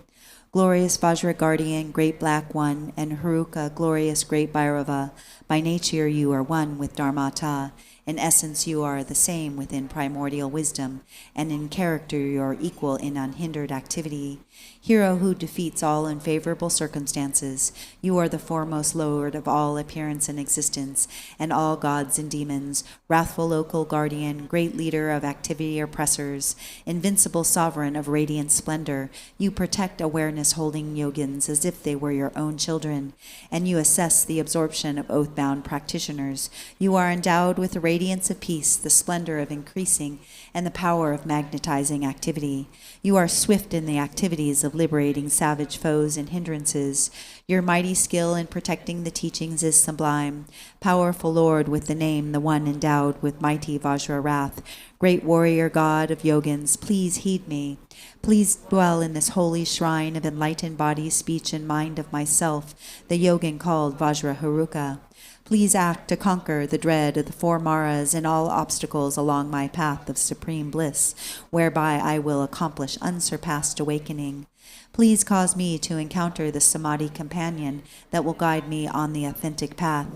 Glorious Vajra Guardian, Great Black One, and Haruka, Glorious Great Bhairava, by nature you are one with Dharmata. In essence, you are the same within primordial wisdom, and in character you are equal in unhindered activity. Hero who defeats all unfavorable circumstances, you are the foremost lord of all appearance and existence, and all gods and demons, wrathful local guardian, great leader of activity oppressors, invincible sovereign of radiant splendor. You protect awareness holding yogins as if they were your own children, and you assess the absorption of oath-bound practitioners. You are endowed with the radiance of peace, the splendor of increasing, and the power of magnetizing activity. You are swift in the activities of liberating savage foes and hindrances. Your mighty skill in protecting the teachings is sublime. Powerful Lord with the name, the one endowed with mighty Vajra wrath. Great warrior God of yogins, please heed me. Please dwell in this holy shrine of enlightened body, speech, and mind of myself, the yogin called Vajra Haruka. Please act to conquer the dread of the four maras and all obstacles along my path of supreme bliss, whereby I will accomplish unsurpassed awakening. Please cause me to encounter the samadhi companion that will guide me on the authentic path.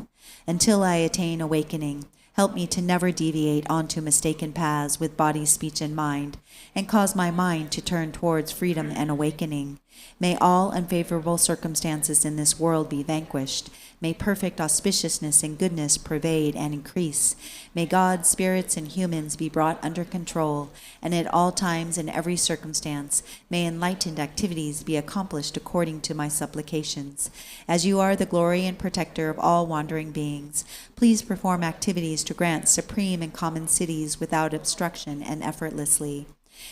Until I attain awakening, help me to never deviate onto mistaken paths with body, speech, and mind, and cause my mind to turn towards freedom and awakening. May all unfavorable circumstances in this world be vanquished. May perfect auspiciousness and goodness pervade and increase. May God, spirits, and humans be brought under control, and at all times and every circumstance, may enlightened activities be accomplished according to my supplications. As you are the glory and protector of all wandering beings, please perform activities to grant supreme and common cities without obstruction and effortlessly.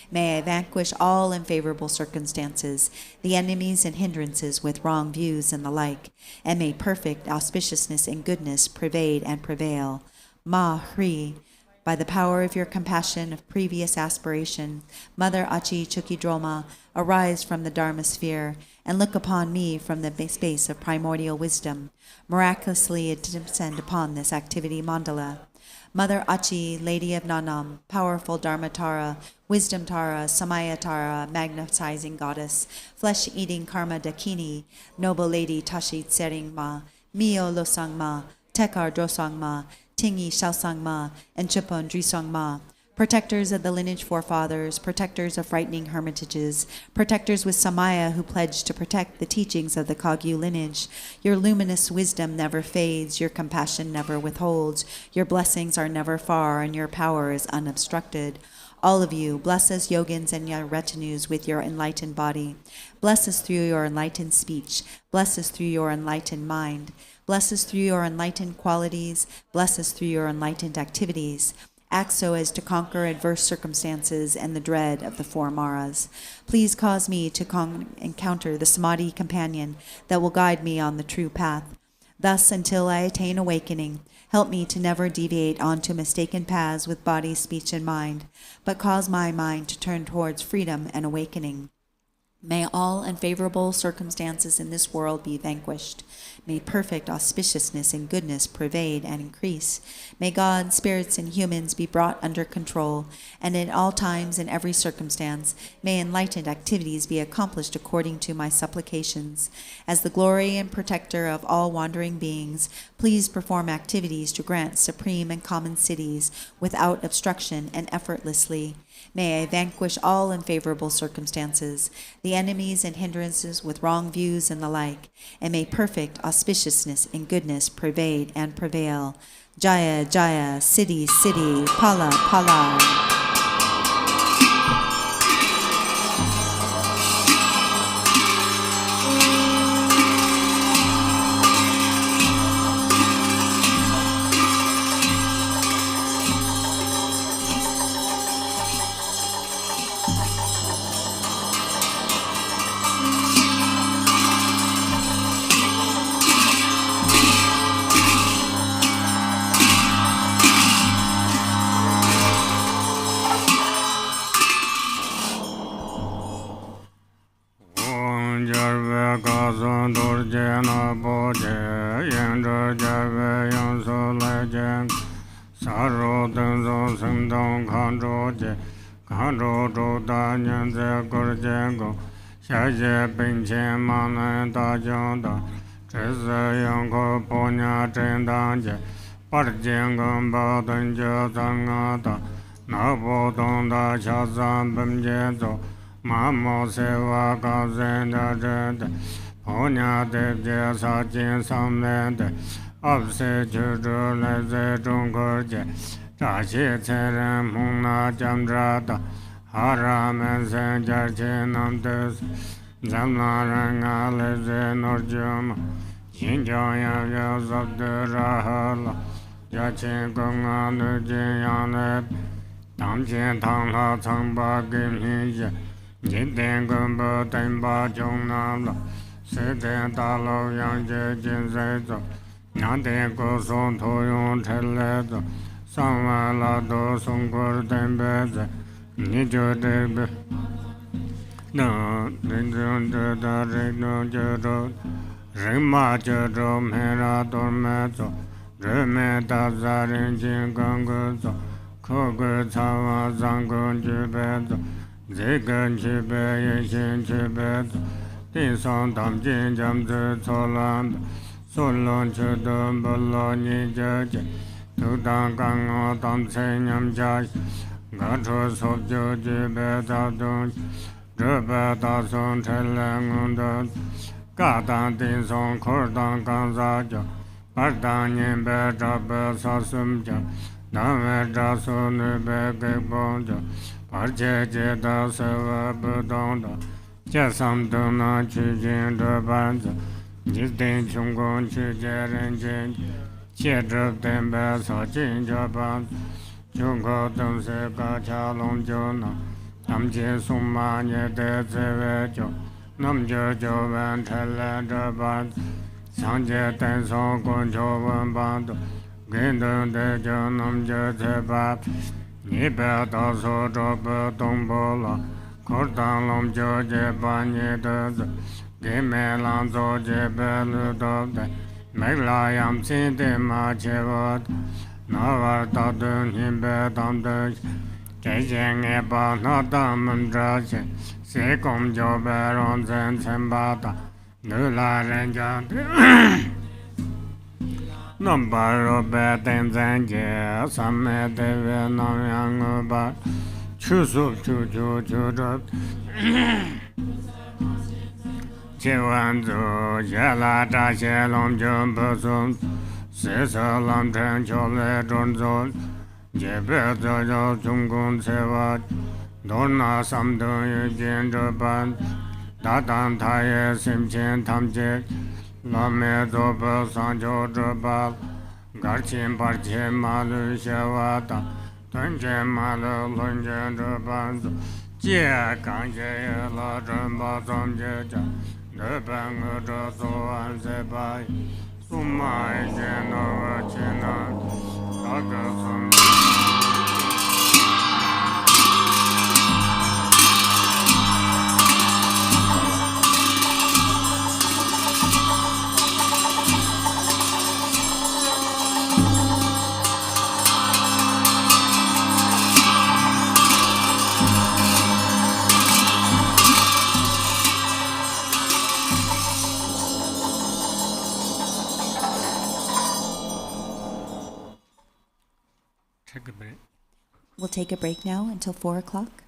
May I vanquish all unfavorable circumstances, the enemies and hindrances with wrong views and the like, and may perfect auspiciousness and goodness pervade and prevail. Ma Hri, by the power of your compassion of previous aspiration, Mother Achi Chukidroma, arise from the Dharma sphere and look upon me from the space of primordial wisdom. Miraculously descend upon this activity mandala. Mother Achi, Lady of Nanam, powerful Dharmatara, Wisdom Tara, Samaya Tara, magnetizing goddess, flesh-eating Karma Dakini, noble lady Tashi Tsering Ma, Mio Losang Ma, Tekar Drosang Ma, Tingi Shaosang Ma, and Chupon Drisang Ma, protectors of the lineage forefathers, protectors of frightening hermitages, protectors with Samaya who pledged to protect the teachings of the Kagyu lineage. Your luminous wisdom never fades, your compassion never withholds, your blessings are never far, and your power is unobstructed. All of you, bless us yogins and your retinues with your enlightened body. Bless us through your enlightened speech. Bless us through your enlightened mind. Bless us through your enlightened qualities. Bless us through your enlightened activities. Act so as to conquer adverse circumstances and the dread of the four maras. Please cause me to encounter the samadhi companion that will guide me on the true path. Thus, until I attain awakening, help me to never deviate onto mistaken paths with body, speech, and mind, but cause my mind to turn towards freedom and awakening. May all unfavorable circumstances in this world be vanquished. May perfect auspiciousness and goodness pervade and increase. May God, spirits, and humans be brought under control, and at all times and every circumstance, may enlightened activities be accomplished according to my supplications. As the glory and protector of all wandering beings, please perform activities to grant supreme and common cities without obstruction and effortlessly. May I vanquish all unfavorable circumstances, the enemies and hindrances with wrong views and the like, and may perfect auspiciousness and goodness pervade and prevail. Jaya, Jaya, Siddhi, Siddhi, Pala, Pala. Parjengam Badanja Sangata Nabo Donda Shazam Bamjezo Mamo Seva Kazenda Jed Ponya Devja Sajin Samlende Abse Juju Leze Jungurje Jashi Tseren Mungna Jamdrata Haramen Senjarche Namdes Zamlaranga Leze Norjuma Shinjaya Yazabde Rahala Yachin Gonga Nujin Yanep Damchen Tangla Changba Gimhije Jiten Gumbo Tenba Jongnala Seten Talo Yangje Jinsezo Nyanten Koson Toyon Telezo Samvala Do Songkur Tembeze Nijo Debe No Rinjun Jeda Rinjun Jero Rima Jero Mera Dormezo Rime Tazarin Jinganguzo Kogu Tawa Zangun Jubezo Zigan Chube Yishin Chubezo Tinson Tamjin Jamzu Tolanda Solon Chudum Bologni Judge Tudan Gango Tamsen Yamjaj Gato Sobjo Jubeta Dun Jubeta Son Telengundan Gatan Tinson Kordan Ganzajo Pardan Yimbe Jabe Sasumja Dame Jaso Nube Gebonjo Parche Jeda Seva Budonda Jasam Duna Chujin Dubanza Jistin Chungun Chujeren Jin Chedrup Dembe Sojin Jaban Chungo Dumse Gachalong Jona Namje Summa Yede Zevejo Namjo Jovan Tele Jaban Sanje Tenson Gonjo Wambando Gindun Dejo Namjo Zebab Nipe Daso Jobe Dombola Kordan Lomjo Jeban Yedez Gime Lanzo Jebe Ludode Megla Yam Sinte Ma Chevot Navar Tadun Himbe Damdesh Jejen Eba Nadam Drache Sekom Jobe Ronzen Sembata Nula Renjan Nambaro Beten Zanje Samme Deve Namyang Uba Chusup Chuchu Chuchup Chiwanzu Yela Dashe Lom Jumpusum Sisa Lam Ten Chole Junzul Jebe Zojo Chungun Sevat Dorna Samdun Yujin Jupan Datan Taye Simchen Tamjek Lame Zoba Sanjo Jubal Garchen Parche Malu Shevata Tunje Malu Lunje Jubanzu Jie Kanje La Jumba Samjeja Nubang Ujo Soan Sebai Sumai Jeno Chena Dagasum Take a break. We'll take a break now until 4 o'clock.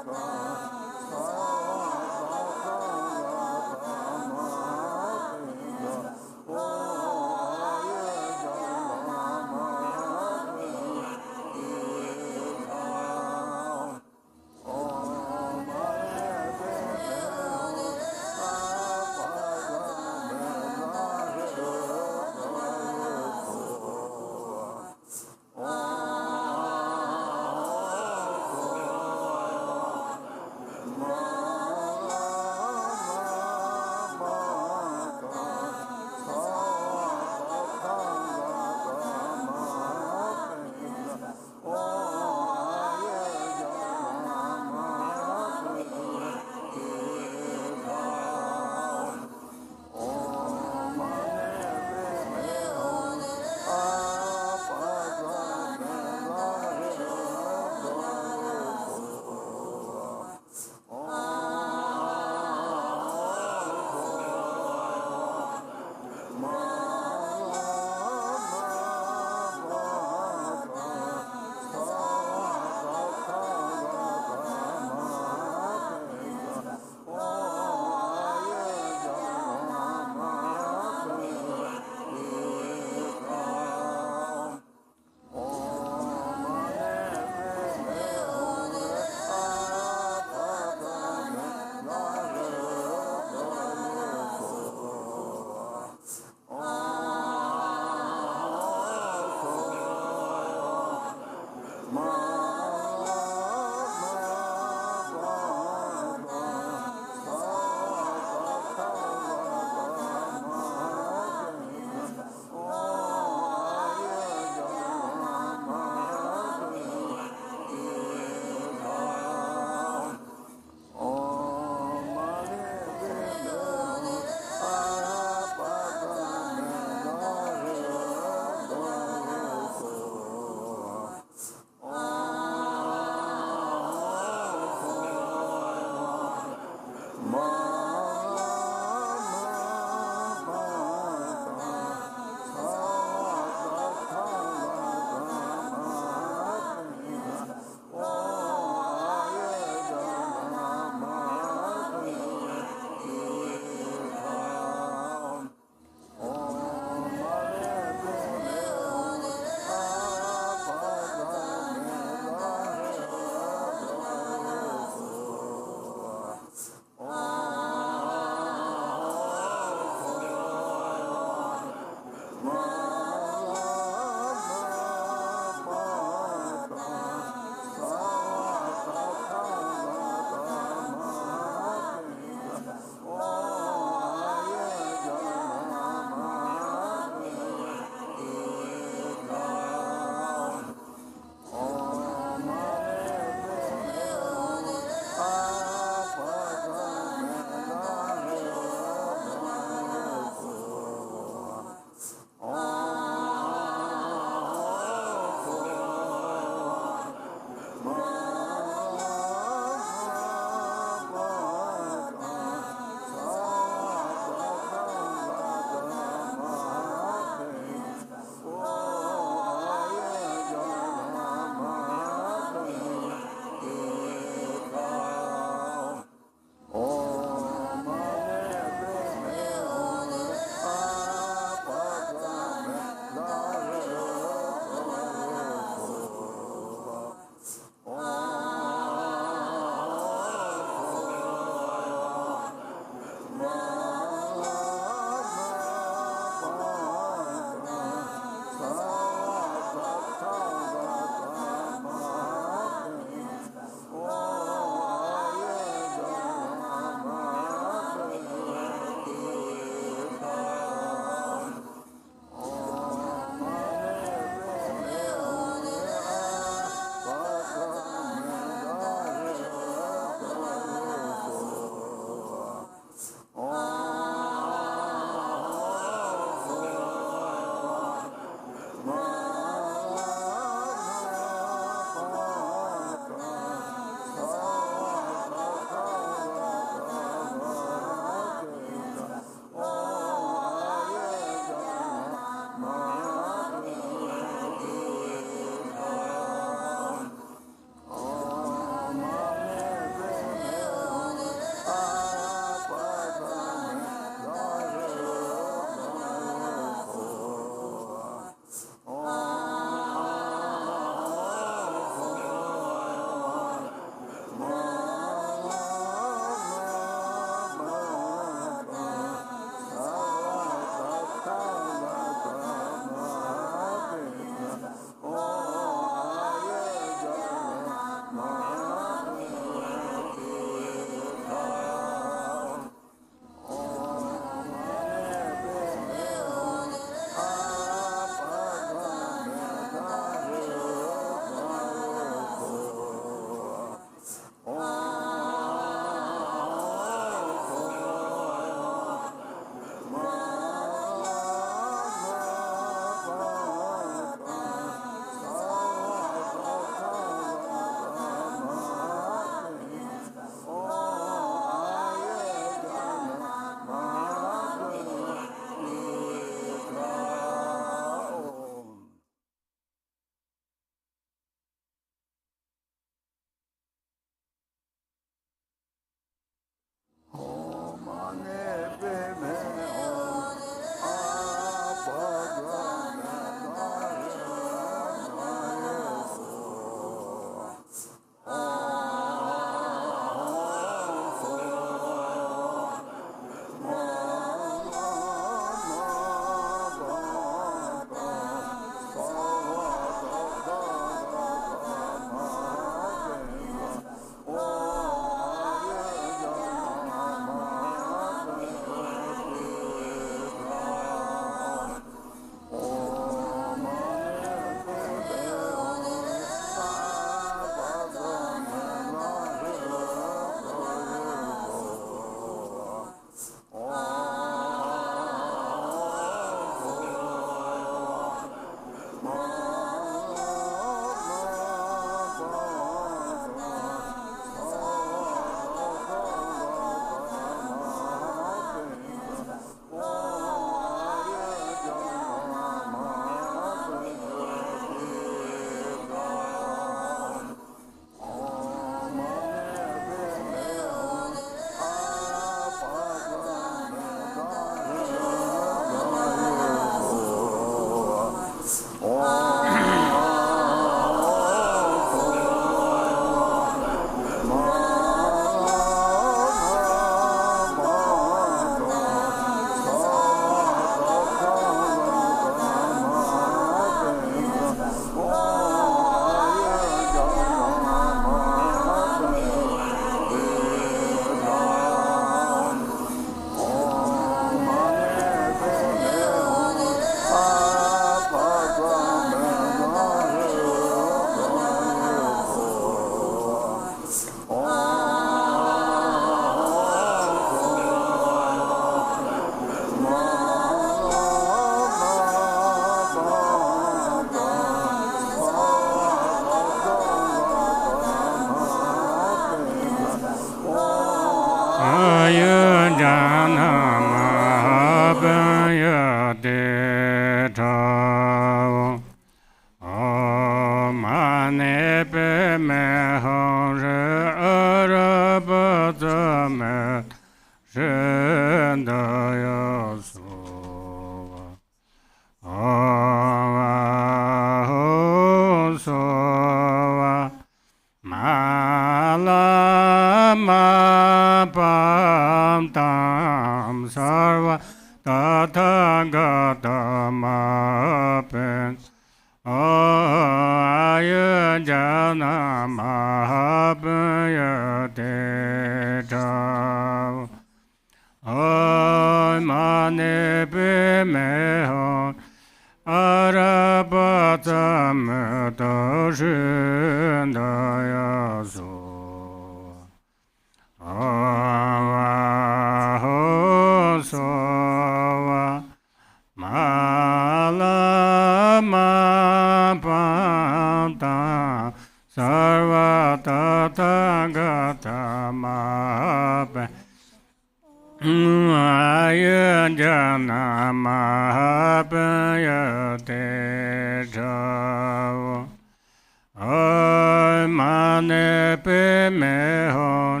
mane pe me hon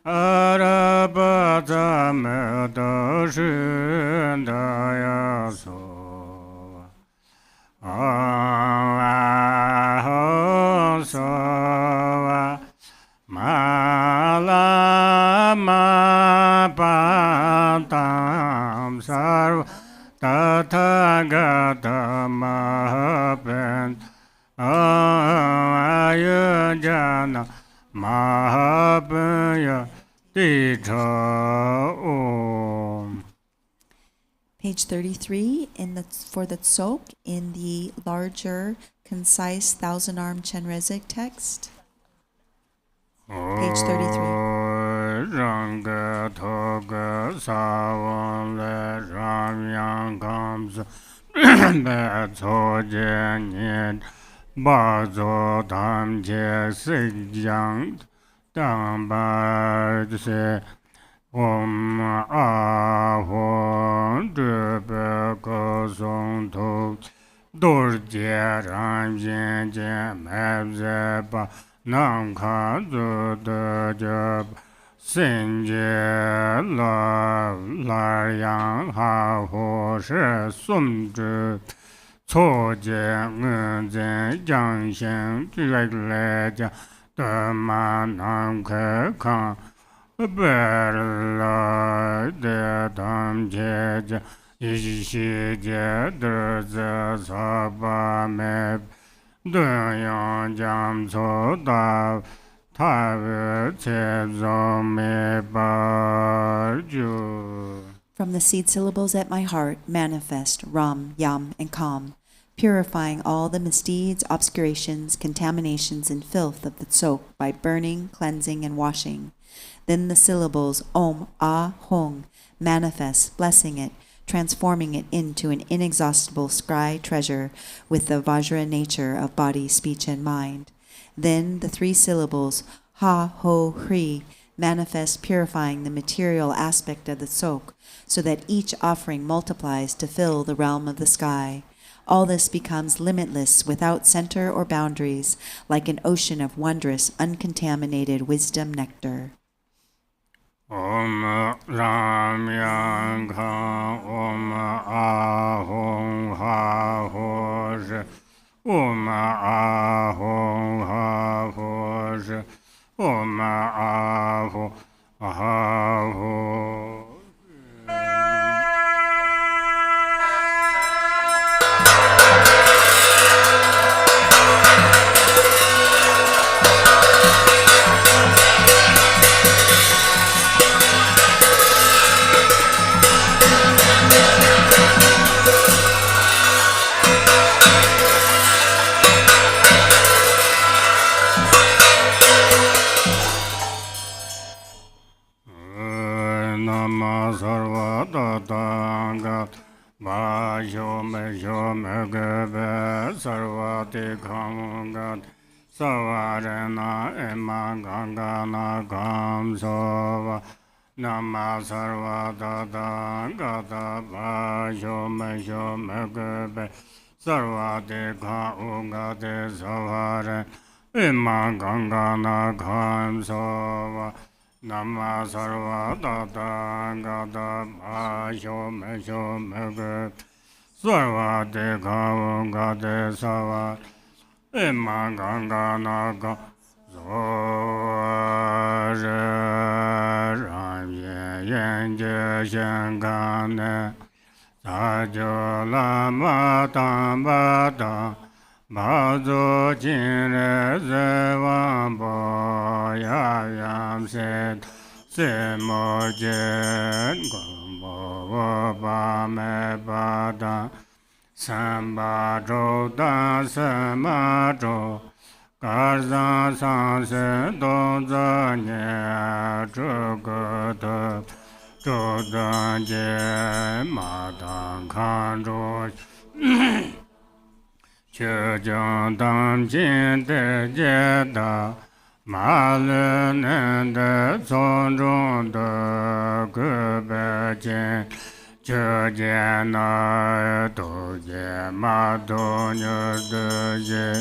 arabata me do shin da ya so ho so ma la ma pa tam sarva tathagata mahapen ayajana mahabaya titra om. Page 33 for the tsok in the larger, concise, thousand-arm Chenrezig text. Page 33. Ranga thoga savan le ramyang comes back so jen bazo tam je sigyang tam ba se om ahon de ko song to dor je ram jen je mabze ba nam kha zo de jab sin je la yang ha ho shi sum zhi co je ngen zhen jiang xian zhe le jia de ma nam ke kang be la de dam je jia yi xi jie de ze sa ba me de yang jiang co da ta ve che zo me ba ju. From the seed syllables at my heart manifest Ram, Yam, and Kam, purifying all the misdeeds, obscurations, contaminations, and filth of the tsok by burning, cleansing, and washing. Then the syllables Om, Ah, Hong manifest, blessing it, transforming it into an inexhaustible sky treasure with the Vajra nature of body, speech, and mind. Then the three syllables Ha, Ho, Hri manifest, purifying the material aspect of the tsok, so that each offering multiplies to fill the realm of the sky. All this becomes limitless, without center or boundaries, like an ocean of wondrous, uncontaminated wisdom nectar. Om Ram Yang Kha Om Ah Hong Ha Ho Shi Om Ah Hong Ha Ho Shi Om Ah Hong Ha Ho. Sarva Tatanga Bhajome Shome Gebe Sarva Tikhamungat Savarena Ema Gangana Kam Sova Nama Sarva Tatanga Bhajome Shome Gebe Sarva Tikhamungat Savarena Ema Gangana Kam Sova Nama sarva tata gata bhasho me sho me ge sarva te khavu gate sava ema ganga naga so ram ye yen je shen gane sa jo lama tam ba ta ma zo jin re ze wan bo ya yam se mo jen gong bo wo ba me ba da san ba zhou da se ma zhou ga zang san se dong zhe nie zhe ge de zhou dan jie ma dang kan zhou che jiang dang jin de jie da ma le nen de zong zhong de ge be jian che jie na do jie ma do nye de jie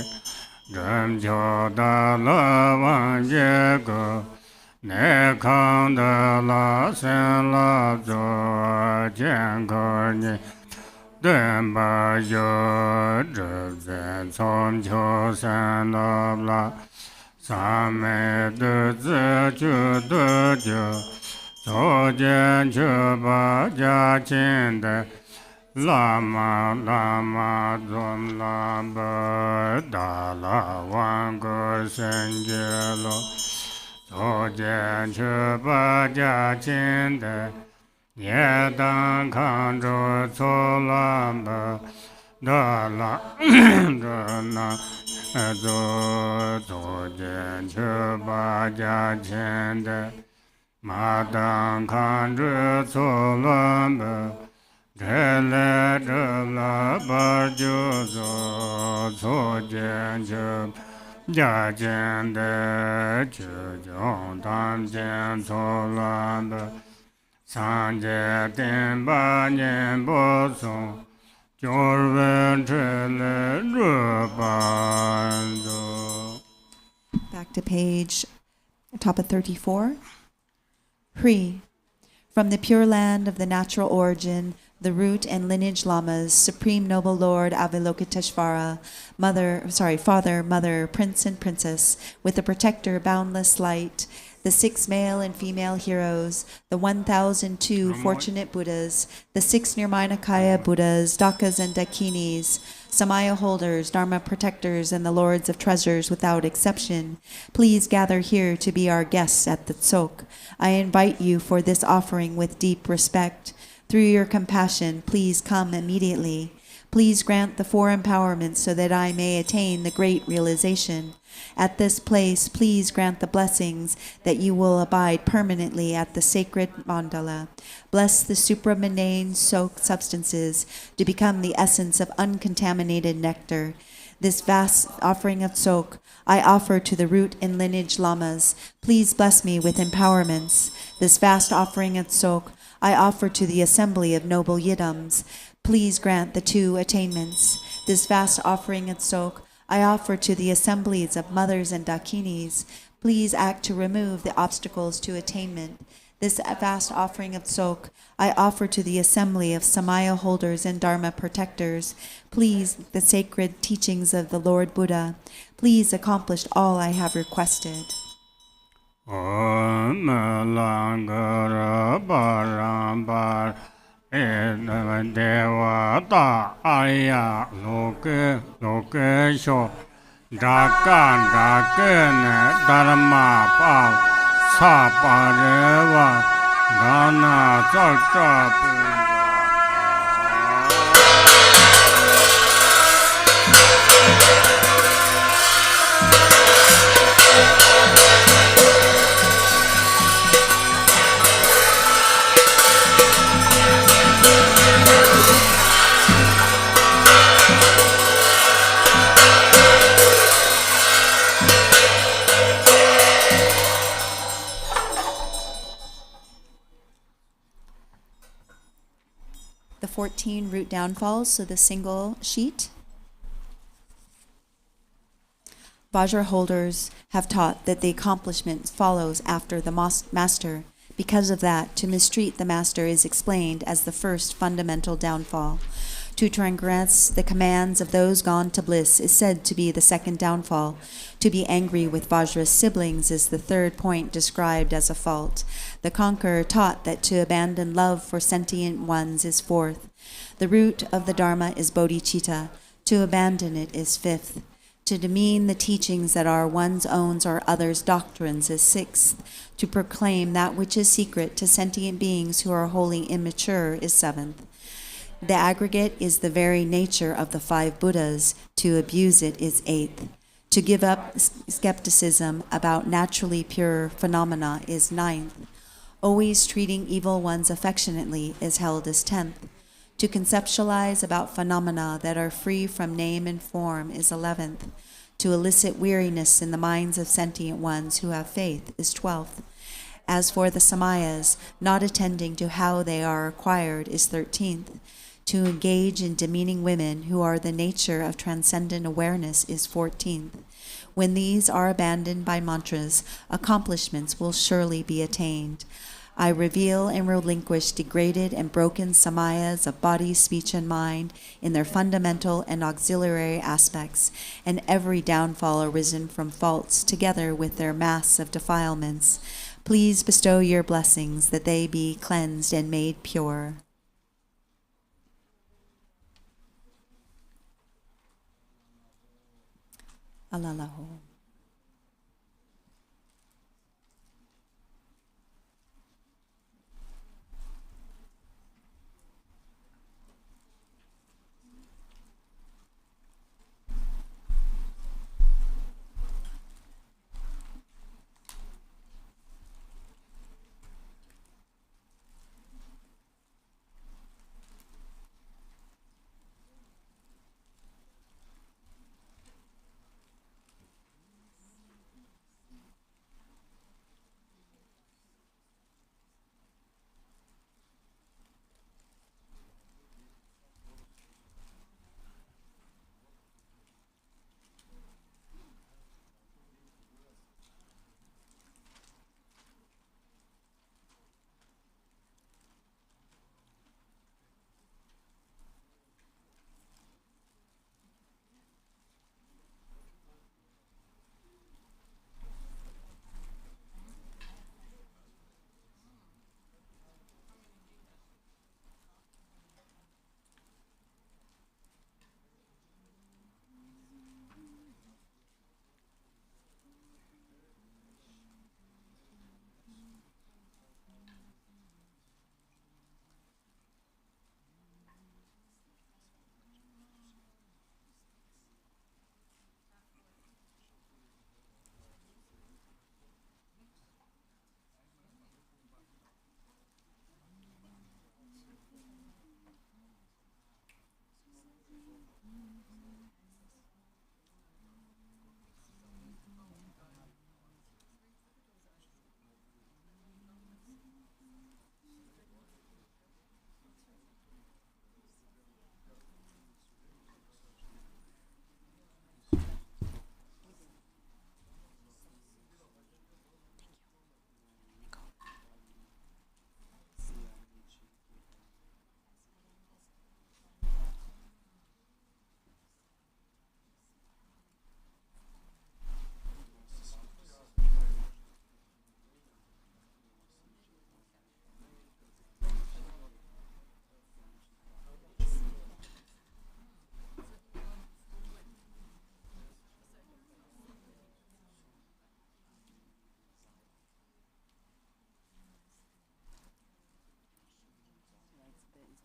人就的了万劫个，内康的了生了做健康你。顿把有这在从秋山了啦，三昧的自就的就，昨天就把家亲的。拉玛拉玛尊拉巴达拉万个圣洁罗，昨天去把家亲的，也当看着错拉巴达拉达拉，昨天去把家亲的，马当看着错拉巴。这了把就做错见就家见的就将当见错了的三界定八年不送就是问这了这般的。 Back to page, top of 34. Hri. From the pure land of the natural origin, the root and lineage lamas, Supreme Noble Lord Avalokiteshvara, Father, Mother, Prince and Princess, with the Protector, Boundless Light, the 6 male and female heroes, the 1,002 fortunate Buddhas, the 6 Nirmanakaya Buddhas, Dakas and Dakinis, Samaya holders, Dharma protectors, and the lords of treasures without exception, please gather here to be our guests at the Tsok. I invite you for this offering with deep respect. Through your compassion, please come immediately. Please grant the 4 empowerments so that I may attain the great realization. At this place, please grant the blessings that you will abide permanently at the sacred mandala. Bless the supramundane soaked substances to become the essence of uncontaminated nectar. This vast offering of Tsok I offer to the root and lineage lamas. Please bless me with empowerments. This vast offering of Tsok I offer to the assembly of noble yidams. Please grant the 2 attainments. This vast offering of Tsok I offer to the assemblies of mothers and dakinis. Please act to remove the obstacles to attainment. This vast offering of Tsok I offer to the assembly of Samaya holders and Dharma protectors. Please, the sacred teachings of the Lord Buddha. Please accomplish all I have requested. Om Langara Barambar Devata Aya Loke Sho Drakan Dharma Pav Sapareva Gana Zalta. The 14 root downfalls, so the single sheet. Vajra holders have taught that the accomplishment follows after the master. Because of that, to mistreat the master is explained as the first fundamental downfall. To transgress the commands of those gone to bliss is said to be the second downfall. To be angry with Vajra's siblings is the third point described as a fault. The conqueror taught that to abandon love for sentient ones is fourth. The root of the Dharma is bodhicitta. To abandon it is fifth. To demean the teachings that are one's own or others' doctrines is sixth. To proclaim that which is secret to sentient beings who are wholly immature is seventh. The aggregate is the very nature of the 5 Buddhas. To abuse it is eighth. To give up skepticism about naturally pure phenomena is ninth. Always treating evil ones affectionately is held as 10th. To conceptualize about phenomena that are free from name and form is 11th. To elicit weariness in the minds of sentient ones who have faith is 12th. As for the samayas, not attending to how they are acquired is 13th. To engage in demeaning women who are the nature of transcendent awareness is 14th. When these are abandoned by mantras, accomplishments will surely be attained. I reveal and relinquish degraded and broken samayas of body, speech, and mind in their fundamental and auxiliary aspects, and every downfall arisen from faults together with their mass of defilements. Please bestow your blessings that they be cleansed and made pure. Alalaho.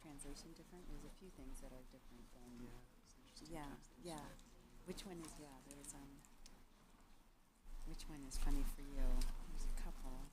Translation different? There's a few things that are different than yeah. Which one is there's which one is funny for you? There's a couple.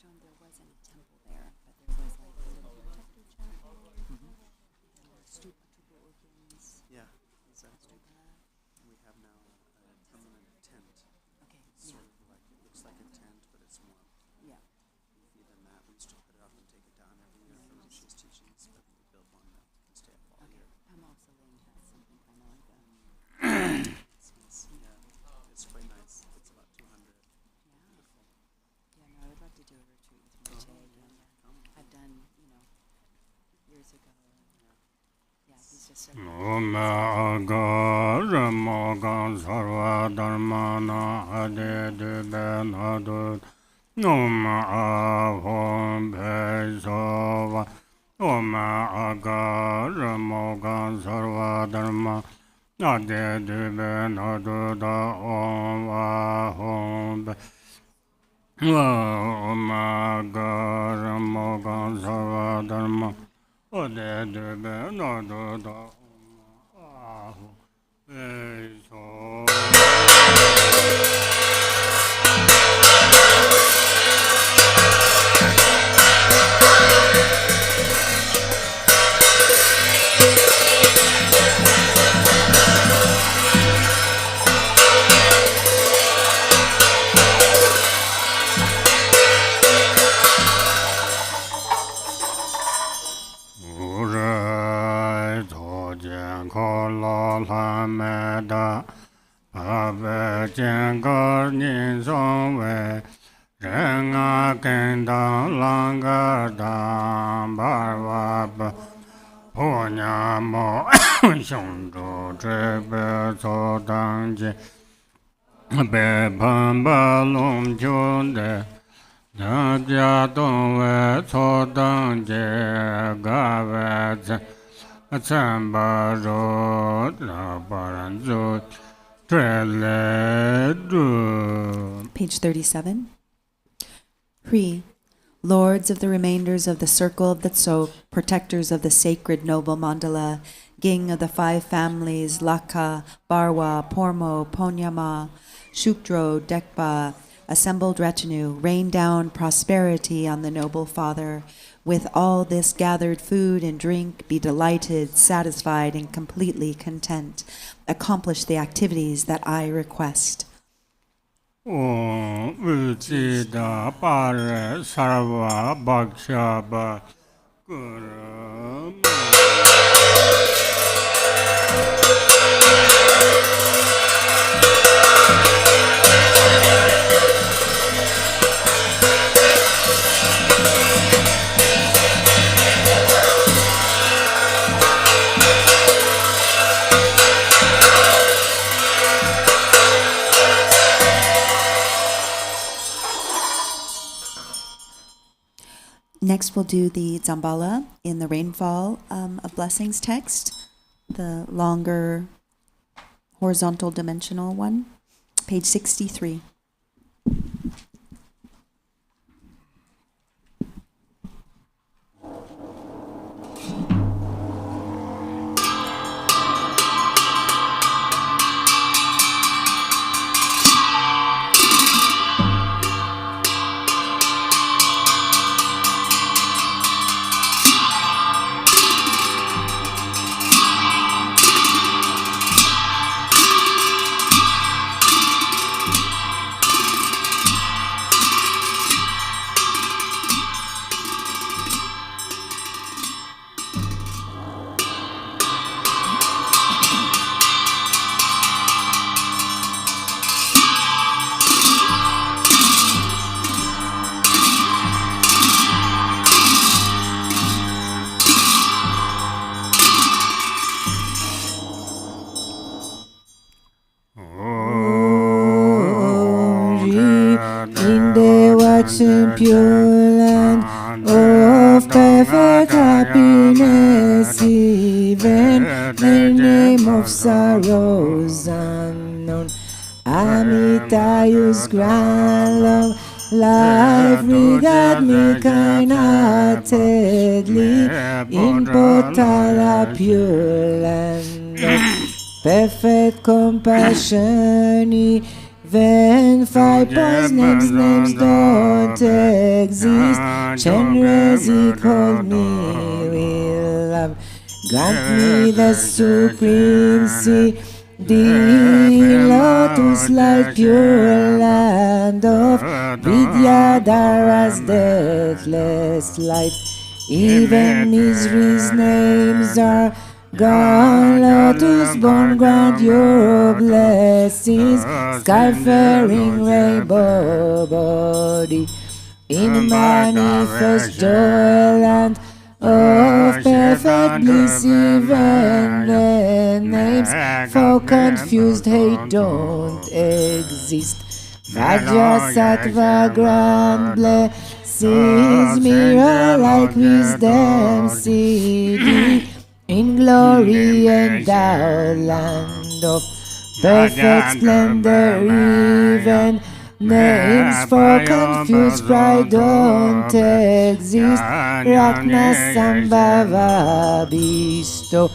There wasn't a temple there, but there was like a little protector chapel, stupa organs. Yeah, exactly. We have now a permanent tent. Okay. Sort of like, it looks like a tent, but it's more beefy than that. We used to put it up and take it down every year for Rinpoche's teachings, but we built one that can stay up all year. Pamoksa Lane has something kind of like that. It's quite nice. It's about 200. Beautiful. Yeah, no, I would love to do a retreat with Rinpoche again. I've done, years ago. Yeah, he's just so good. Om Aga Mogan Sarva Dharmana Ade Benadu Om Ahom Besova Om Aga Mogan Sarva Dharma Ade Benadu Da Om Ahom Om Aga Mogan Sarva Dharma Page 37. Hri, lords of the remainders of the circle of the Tsok, protectors of the sacred noble mandala, king of the five families, Lakha, Barwa, Pormo, Ponyama, Shukdro, Dekpa, assembled retinue, rain down prosperity on the noble father. With all this gathered food and drink, be delighted, satisfied, and completely content. Accomplish the activities that I request. Next, we'll do the Zambala in the Rainfall of Blessings text, the longer horizontal dimensional one, page 63. Pure land of perfect happiness, even the name of sorrows unknown. Amitayu's grand love, life regard me kind-heartedly, in Potala pure land of perfect compassion. When 5 points names don't exist, Chenrezig hold me with love. Grant me the supremacy, the lotus like pure land of Vidyadhara's deathless life. Even misery's names are gone, lotus born, grant your blessings, sky-faring rainbow body, in manifest joy land of perfect bliss. Even the names for confused hate don't exist. Vajrasattva grand blessings, mirror like wisdom city, in glory endowed land of perfect splendor. Even Names for confused pride don't exist. Ratna Sambhava bestow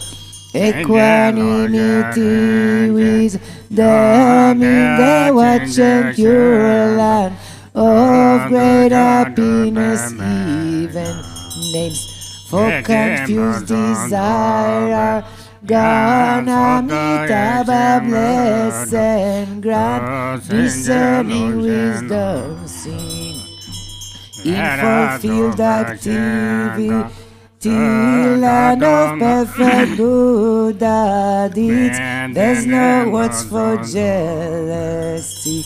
equanimity with them in the watch and pure land of great happiness. Even names for confused desire are gone. Amitabha bless and grant discerning wisdom seen in fulfilled activity. Land of perfect Buddha deeds, there's no words for jealousy.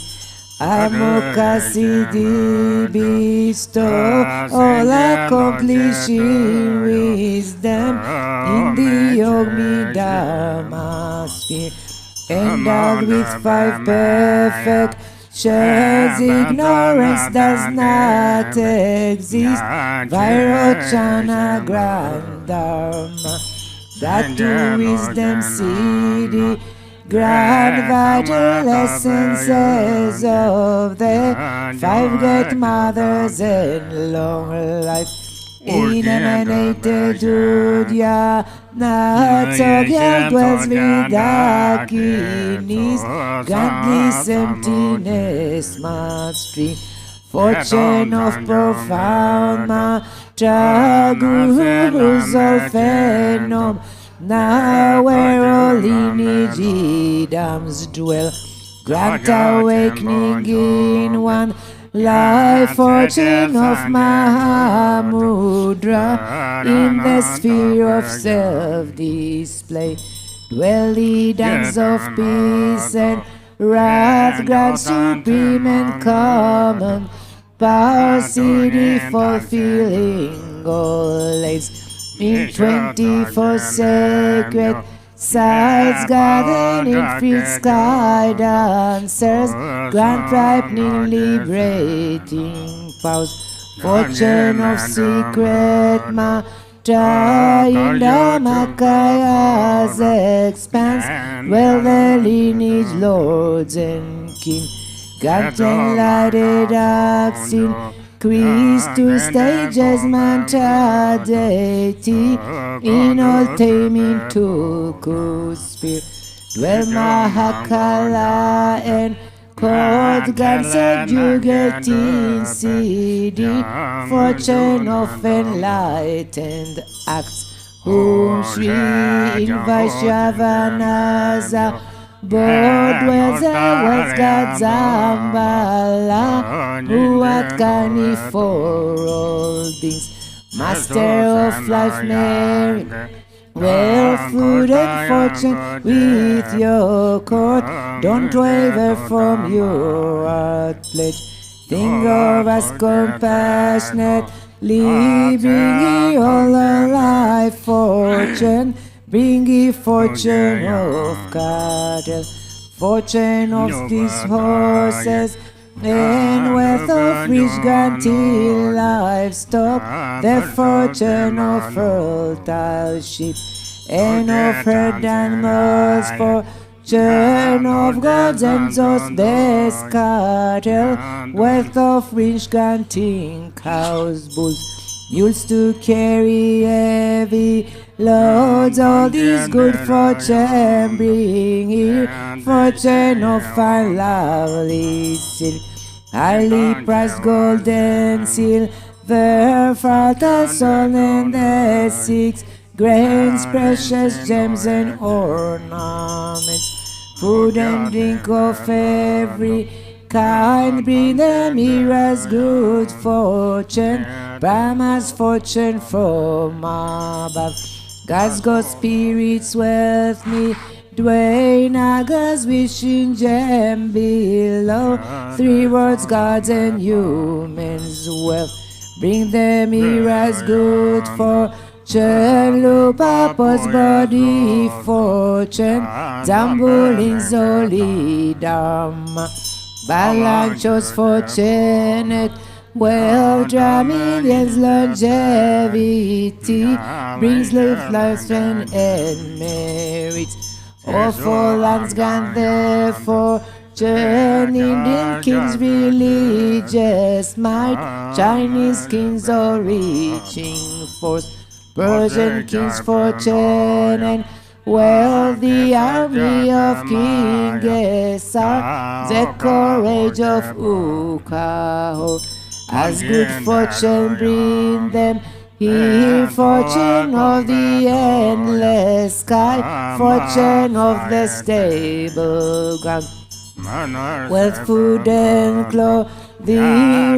Amokasiddhi bestow all accomplishing wisdom in the Yogi Dharma sphere, endowed with 5 perfect chants. Ignorance does not exist. Vairochana grand dharma, that to wisdom city, grand vital essences of the 5 great mothers and long life. Emanated Udhyana Tsogya dwells with Akinis, godless emptiness mastery, fortune of profound mantra, gurus of phenom, now where all lineage idams dwell, grant awakening in one life, fortune of Mahamudra, in the sphere of self-display, dwell idams of peace and wrath, grant supreme and common power, city fulfilling all aids, in 24 sacred sides, gathered in free sky dancers, grant ripening liberating powers, fortune of secret mantra in Dhammacaya's expanse, well the lineage lords and king, grant enlightened acts in increase to stages mantra deity, in all taming to sphere, dwell Mahakala and court gods subjugating city, fortune of enlightened acts, whom Sri in Vaishyavanasa board dwells the world's god Zambala, who at Kani for all beings, master of life, merit, wealth, food and fortune with your court, don't waver from your heart pledge, think of us compassionate, bring ye all a life fortune, bring ye fortune of cattle, fortune of these horses, and wealth of rich granting livestock, the fortune of fertile sheep, and of herd animals, fortune of gods and those best cattle, wealth of rich granting cows, bulls, mules to carry heavy loads, all these good fortune bring here, fortune of fine lovely silk, highly priced gold and silver, fertile soil and the 6 grains, precious gems and ornaments, food and drink of every kind, bring them here as good fortune, Brahma's fortune from above, God's God spirits wealth me, Dwayne Nagas wishing gem below, 3 worlds, gods and humans wealth, bring them here as good fortune, Lupapo's body fortune, Zambulin Zoli Dharma, Balanchos fortunate, well, Dramilians longevity, brings life, strength and merits, all for lands gone therefore, Chen, Indian kings religious might, Chinese kings are reaching force, Persian kings fortune, and well, the army of King Gesar, the courage of Ukahor, as good fortune bring them here, fortune of the endless sky, fortune of the stable ground, wealth, food, and cloth, the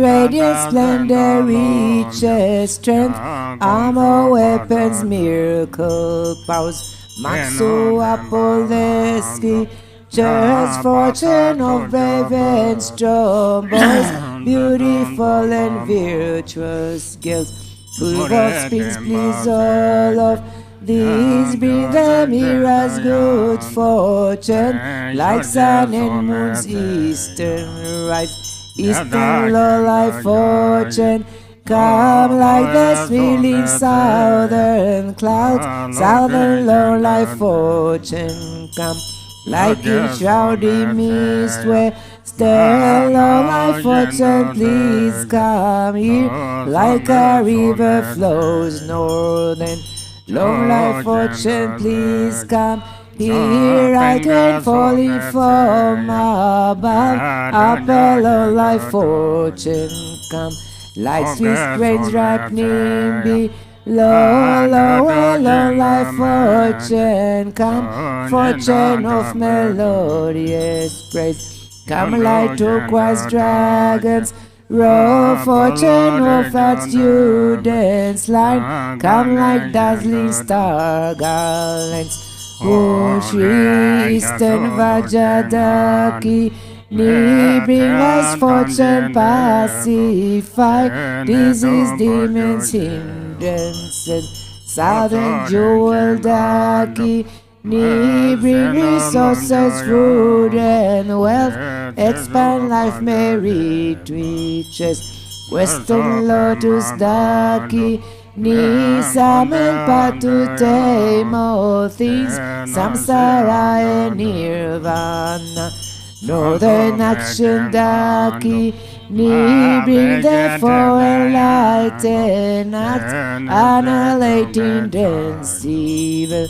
radiant splendor, riches, strength, armor, weapons, miracle powers, Maxo Apolleski, just fortune of brave and strong boys, beautiful and virtuous girls, full of springs, please all of these bring them here as good fortune, like sun and moon's eastern rise, eastern low life fortune. Come like the swirling southern clouds, southern low life fortune. Come like in shrouded mist where still low life fortune. Please come here like a river flows northern. Long life fortune, please come here. I can fall in from above. Upper low life fortune, come like sweet grains ripening below, lower low life fortune, come fortune of melodious praise, come like turquoise dragons, row fortune of that student's line, come like dazzling star garlands, O Shri Eastern Vajradaki, Ni bring us fortune, pacify disease, demons, hindrances, southern jewel Daki, Ni bring resources, food and wealth, expand life, merit, riches, western lotus Daki, Ni summon path to tame all things, samsara and nirvana. Northern action Daki, Ni bring the foreign light and act, annihilating dense evil.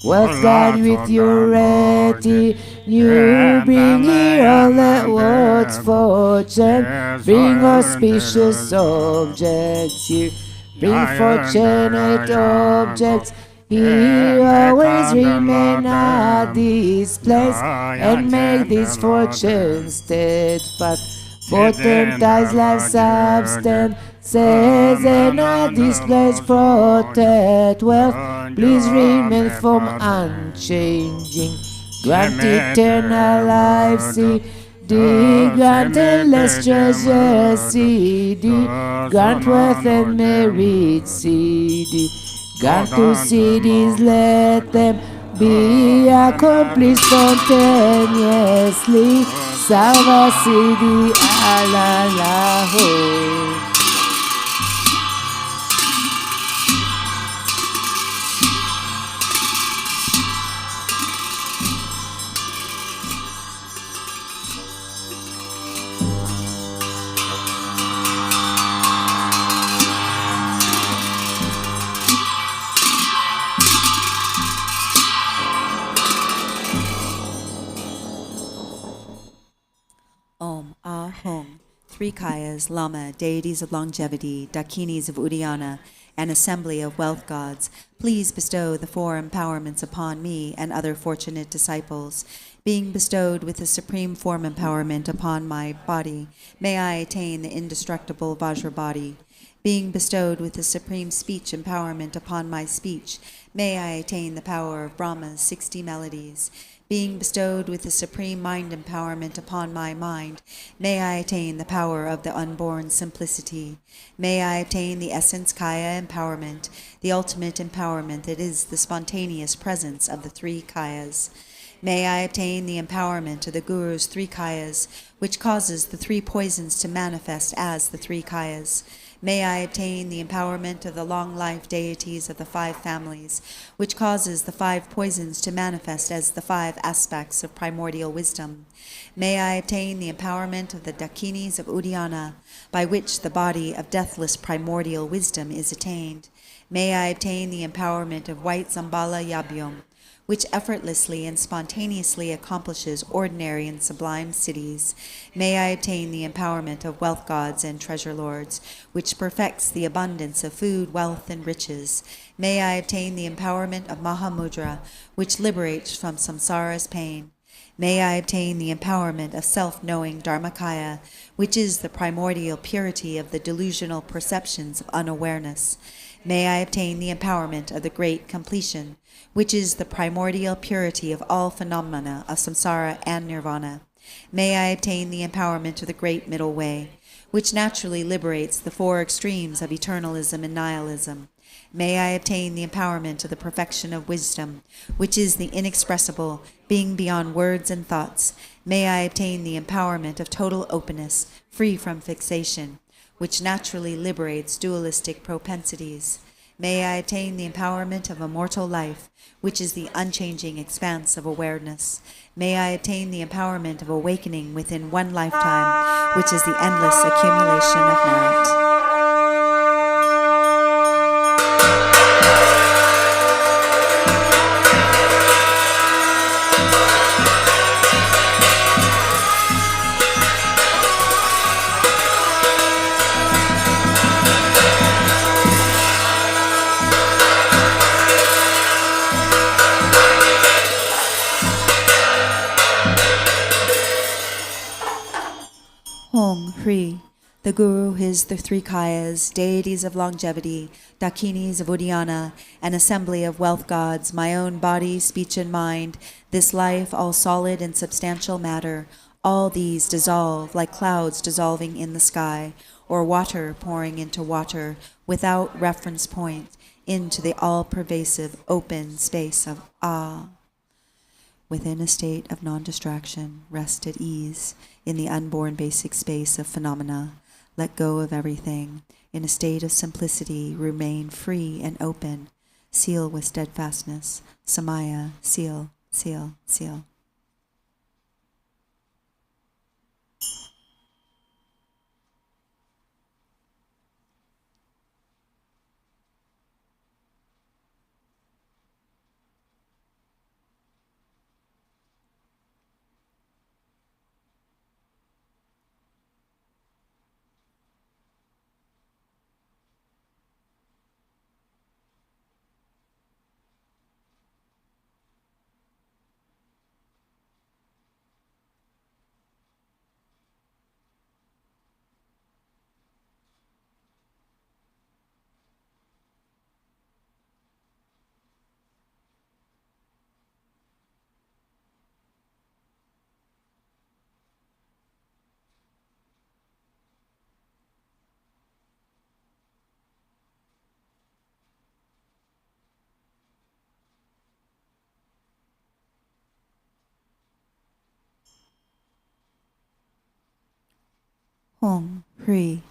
Wealth God with your ready, you bring here all that world's fortune, bring auspicious objects here, bring fortunate objects. He always remain at this place and make this fortune steadfast. Potentize life substance, says and at this place protect wealth. Please remain from unchanging. Grant eternal life, see. Grant endless treasure, CD. Grant wealth and merit, CD. Grant to cities, let them be accomplished spontaneously. Salva Sidi Alalaho. Om Ahom, three Kayas, Lama, deities of longevity, Dakinis of Uddiyana, an assembly of wealth gods, please bestow the four empowerments upon me and other fortunate disciples. Being bestowed with the supreme form empowerment upon my body, may I attain the indestructible Vajra body. Being bestowed with the supreme speech empowerment upon my speech, may I attain the power of Brahma's 60 melodies. Being bestowed with the supreme mind empowerment upon my mind, may I attain the power of the unborn simplicity. May I obtain the essence Kaya empowerment, the ultimate empowerment that is the spontaneous presence of the three Kayas. May I obtain the empowerment of the Guru's three Kayas, which causes the three poisons to manifest as the three Kayas. May I obtain the empowerment of the long-life deities of the 5 families, which causes the 5 poisons to manifest as the 5 aspects of primordial wisdom. May I obtain the empowerment of the Dakinis of Uddiyana, by which the body of deathless primordial wisdom is attained. May I obtain the empowerment of white Zambala Yabyum, which effortlessly and spontaneously accomplishes ordinary and sublime cities. May I obtain the empowerment of wealth gods and treasure lords, which perfects the abundance of food, wealth, and riches. May I obtain the empowerment of Mahamudra, which liberates from samsara's pain. May I obtain the empowerment of self-knowing Dharmakaya, which is the primordial purity of the delusional perceptions of unawareness. May I obtain the empowerment of the great completion, which is the primordial purity of all phenomena of samsara and nirvana. May I obtain the empowerment of the great middle way, which naturally liberates the 4 extremes of eternalism and nihilism. May I obtain the empowerment of the perfection of wisdom, which is the inexpressible, being beyond words and thoughts. May I obtain the empowerment of total openness, free from fixation, which naturally liberates dualistic propensities. May I attain the empowerment of immortal life, which is the unchanging expanse of awareness. May I attain the empowerment of awakening within one lifetime, which is the endless accumulation of merit. Hong Hri, the Guru, his the 3 Kayas, deities of longevity, Dakinis of Uddiyana, an assembly of wealth gods, my own body, speech, and mind, this life, all solid and substantial matter, all these dissolve like clouds dissolving in the sky, or water pouring into water, without reference point, into the all-pervasive open space of Ah. Within a state of non-distraction, rest at ease, in the unborn basic space of phenomena, let go of everything. In a state of simplicity, remain free and open. Seal with steadfastness. Samaya, seal, seal, seal. Hong Hri,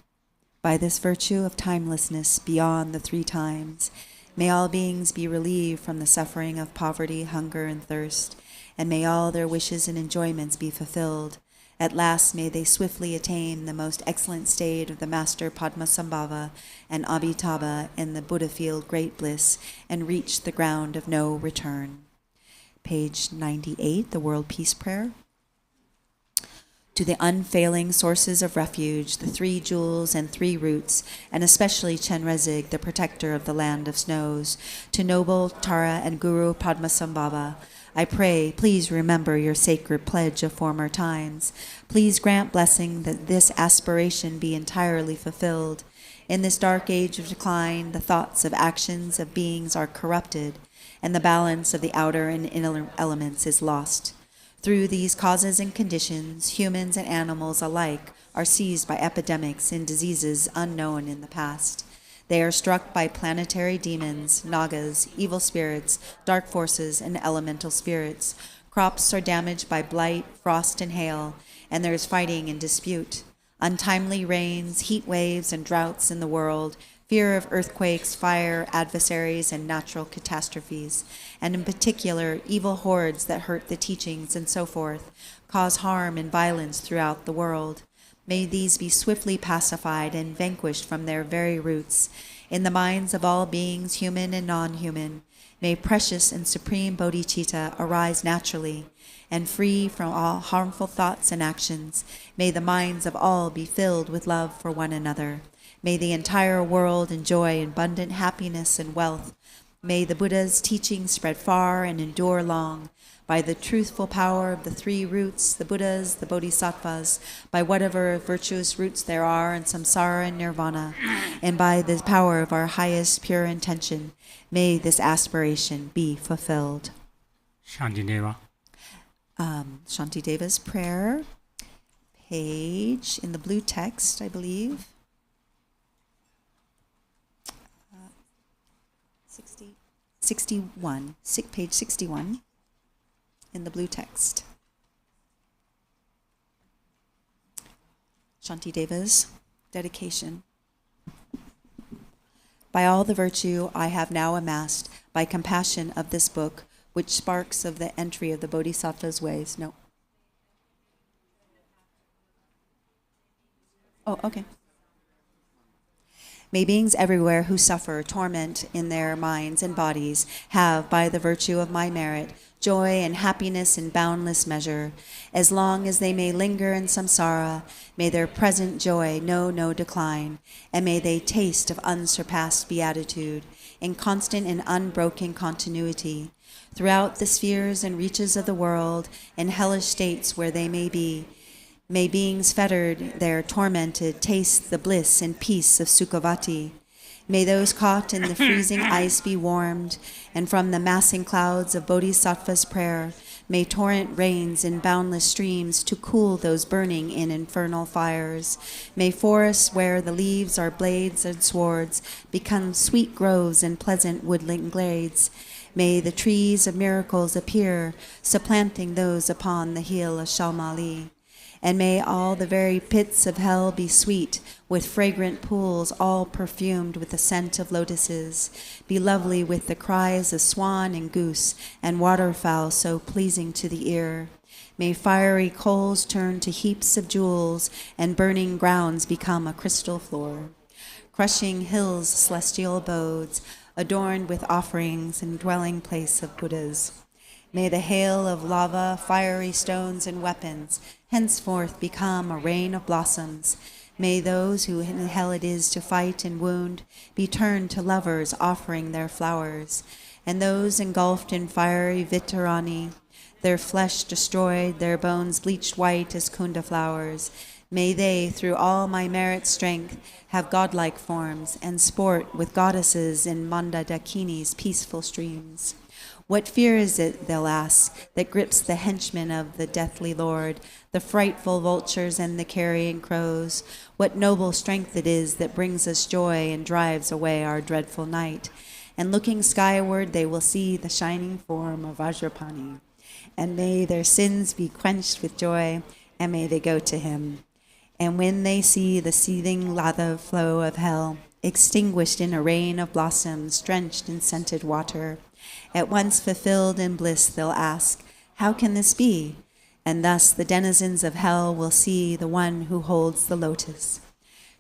by this virtue of timelessness beyond the 3 times, may all beings be relieved from the suffering of poverty, hunger, and thirst, and may all their wishes and enjoyments be fulfilled. At last may they swiftly attain the most excellent state of the Master Padmasambhava and Amitabha in the Buddha field great bliss, and reach the ground of no return. Page 98, the World Peace Prayer. To the unfailing sources of refuge, the 3 jewels and 3 roots, and especially Chenrezig, the protector of the land of snows, to noble Tara and Guru Padmasambhava, I pray, please remember your sacred pledge of former times. Please grant blessing that this aspiration be entirely fulfilled. In this dark age of decline, the thoughts of actions of beings are corrupted, and the balance of the outer and inner elements is lost. Through these causes and conditions, humans and animals alike are seized by epidemics and diseases unknown in the past. They are struck by planetary demons, nagas, evil spirits, dark forces, and elemental spirits. Crops are damaged by blight, frost, and hail, and there is fighting and dispute. untimely rains, heat waves, and droughts in the world, fear of earthquakes, fire, adversaries, and natural catastrophes, and in particular, evil hordes that hurt the teachings and so forth, cause harm and violence throughout the world. May these be swiftly pacified and vanquished from their very roots. In the minds of all beings, human and non-human, may precious and supreme bodhicitta arise naturally, and free from all harmful thoughts and actions. May the minds of all be filled with love for one another. May the entire world enjoy abundant happiness and wealth. May the Buddha's teachings spread far and endure long. By the truthful power of the three roots, the Buddhas, the Bodhisattvas, by whatever virtuous roots there are in samsara and nirvana, and by the power of our highest pure intention, may this aspiration be fulfilled. Shantideva. Shantideva's prayer, page in the blue text, I believe. 61, page 61 in the blue text. Shantideva's dedication. By all the virtue I have now amassed, by compassion of this book, which sparks of the entry of the Bodhisattva's ways. No. Oh, okay. May beings everywhere who suffer torment in their minds and bodies have, by the virtue of my merit, joy and happiness in boundless measure. As long as they may linger in samsara, may their present joy know no decline, and may they taste of unsurpassed beatitude, in constant and unbroken continuity. Throughout the spheres and reaches of the world, in hellish states where they may be, may beings fettered there tormented taste the bliss and peace of Sukhavati. May those caught in the freezing ice be warmed, and from the massing clouds of Bodhisattva's prayer, may torrent rains in boundless streams to cool those burning in infernal fires. May forests where the leaves are blades and swords become sweet groves and pleasant woodland glades. May the trees of miracles appear, supplanting those upon the hill of Shalmali. And may all the very pits of hell be sweet, with fragrant pools all perfumed with the scent of lotuses, be lovely with the cries of swan and goose, and waterfowl so pleasing to the ear. May fiery coals turn to heaps of jewels, and burning grounds become a crystal floor. Crushing hills, celestial abodes, adorned with offerings and dwelling place of Buddhas. May the hail of lava, fiery stones, and weapons henceforth become a rain of blossoms. May those who in hell it is to fight and wound be turned to lovers offering their flowers, and those engulfed in fiery vitarani, their flesh destroyed, their bones bleached white as kunda flowers. May they, through all my merit strength, have godlike forms and sport with goddesses in Mandadakini's peaceful streams. What fear is it, they'll ask, that grips the henchmen of the deathly Lord, the frightful vultures and the carrion crows? What noble strength it is that brings us joy and drives away our dreadful night? And looking skyward, they will see the shining form of Vajrapani. And may their sins be quenched with joy, and may they go to him. And when they see the seething lava flow of hell, extinguished in a rain of blossoms, drenched in scented water, at once fulfilled in bliss, they'll ask, how can this be? And thus the denizens of hell will see the one who holds the lotus.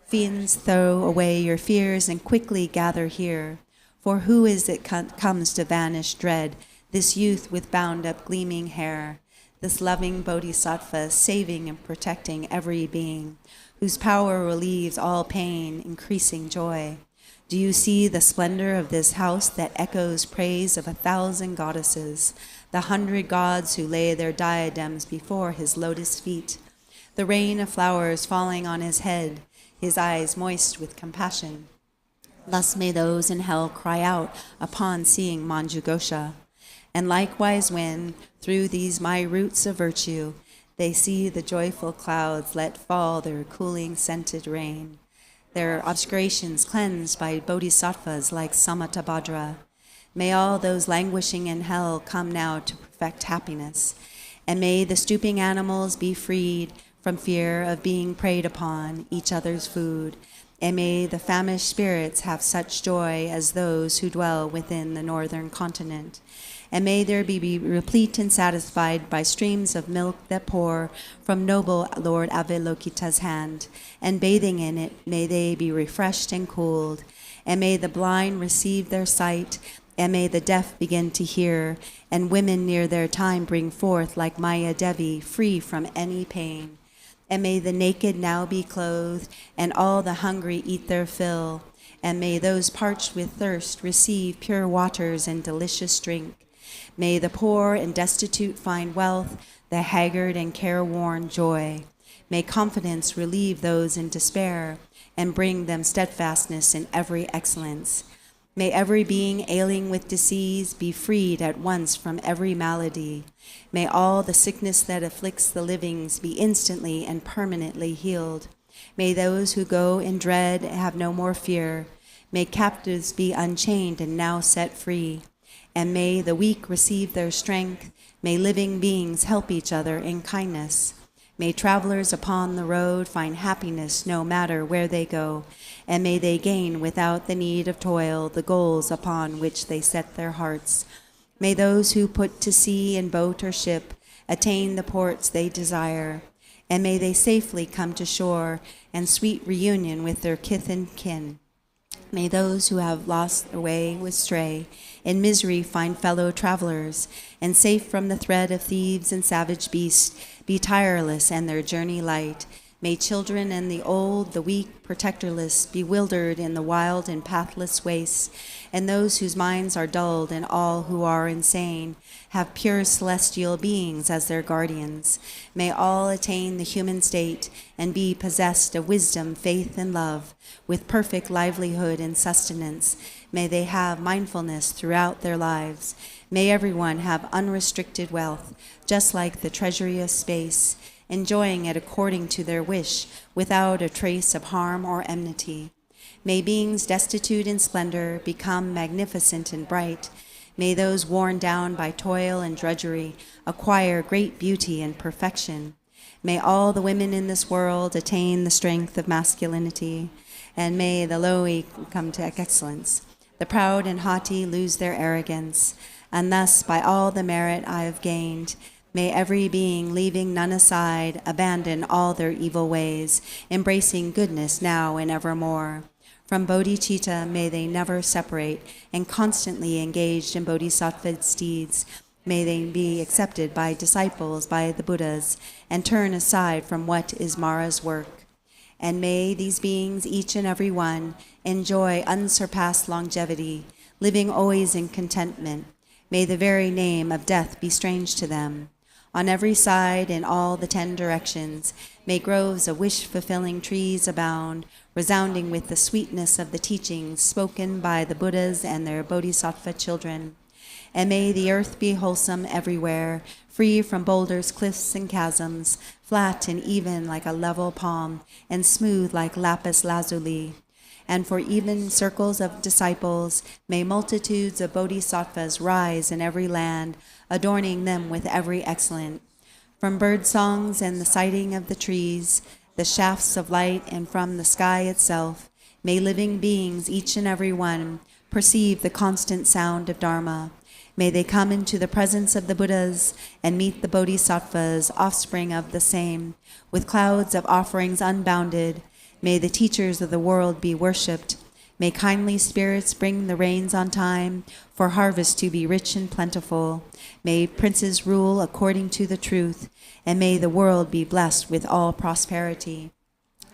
Fiends, throw away your fears and quickly gather here. For who is it comes to banish dread, this youth with bound-up gleaming hair, this loving bodhisattva saving and protecting every being, whose power relieves all pain, increasing joy? Do you see the splendor of this house that echoes praise of 1,000 goddesses, the 100 gods who lay their diadems before his lotus feet, the rain of flowers falling on his head, his eyes moist with compassion? Thus may those in hell cry out upon seeing Manjughosha. And likewise when, through these my roots of virtue, they see the joyful clouds let fall their cooling scented rain, their obscurations cleansed by bodhisattvas like Samattabhadra. May all those languishing in hell come now to perfect happiness, and may the stooping animals be freed from fear of being preyed upon, each other's food. And may the famished spirits have such joy as those who dwell within the northern continent. And may there be replete and satisfied by streams of milk that pour from noble Lord Avalokita's hand, and bathing in it, may they be refreshed and cooled. And may the blind receive their sight, and may the deaf begin to hear, and women near their time bring forth like Maya Devi, free from any pain. And may the naked now be clothed, and all the hungry eat their fill. And may those parched with thirst receive pure waters and delicious drink. May the poor and destitute find wealth, the haggard and careworn joy. May confidence relieve those in despair, and bring them steadfastness in every excellence. May every being ailing with disease be freed at once from every malady. May all the sickness that afflicts the livings be instantly and permanently healed. May those who go in dread have no more fear. May captives be unchained and now set free. And may the weak receive their strength. May living beings help each other in kindness. May travelers upon the road find happiness no matter where they go, and may they gain without the need of toil the goals upon which they set their hearts. May those who put to sea in boat or ship attain the ports they desire, and may they safely come to shore and sweet reunion with their kith and kin. May those who have lost their way with stray in misery find fellow travelers, and safe from the threat of thieves and savage beasts be tireless and their journey light. May children and the old, the weak, protectorless, bewildered in the wild and pathless wastes, and those whose minds are dulled and all who are insane have pure celestial beings as their guardians. May all attain the human state and be possessed of wisdom, faith, and love, with perfect livelihood and sustenance. May they have mindfulness throughout their lives. May everyone have unrestricted wealth, just like the treasury of space, enjoying it according to their wish, without a trace of harm or enmity. May beings destitute in splendor become magnificent and bright. May those worn down by toil and drudgery acquire great beauty and perfection. May all the women in this world attain the strength of masculinity, and may the lowly come to excellence. The proud and haughty lose their arrogance, and thus by all the merit I have gained, may every being, leaving none aside, abandon all their evil ways, embracing goodness now and evermore. From bodhicitta may they never separate, and constantly engaged in bodhisattva deeds. May they be accepted by disciples, by the Buddhas, and turn aside from what is Mara's work. And may these beings, each and every one, enjoy unsurpassed longevity, living always in contentment. May the very name of death be strange to them. On every side, in all the 10 directions, may groves of wish-fulfilling trees abound, resounding with the sweetness of the teachings spoken by the Buddhas and their bodhisattva children. And may the earth be wholesome everywhere, free from boulders, cliffs, and chasms, flat and even like a level palm, and smooth like lapis lazuli. And for even circles of disciples, may multitudes of bodhisattvas rise in every land, adorning them with every excellence. From bird songs and the sighting of the trees, the shafts of light, and from the sky itself, may living beings, each and every one, perceive the constant sound of Dharma. May they come into the presence of the Buddhas and meet the bodhisattvas, offspring of the same, with clouds of offerings unbounded. May the teachers of the world be worshipped. May kindly spirits bring the rains on time, for harvest to be rich and plentiful. May princes rule according to the truth, and may the world be blessed with all prosperity.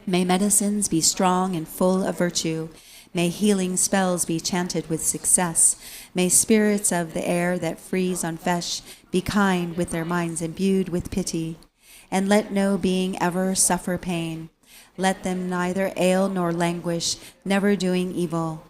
May medicines be strong and full of virtue. May healing spells be chanted with success. May spirits of the air that freeze on flesh be kind with their minds imbued with pity. And let no being ever suffer pain. Let them neither ail nor languish, never doing evil.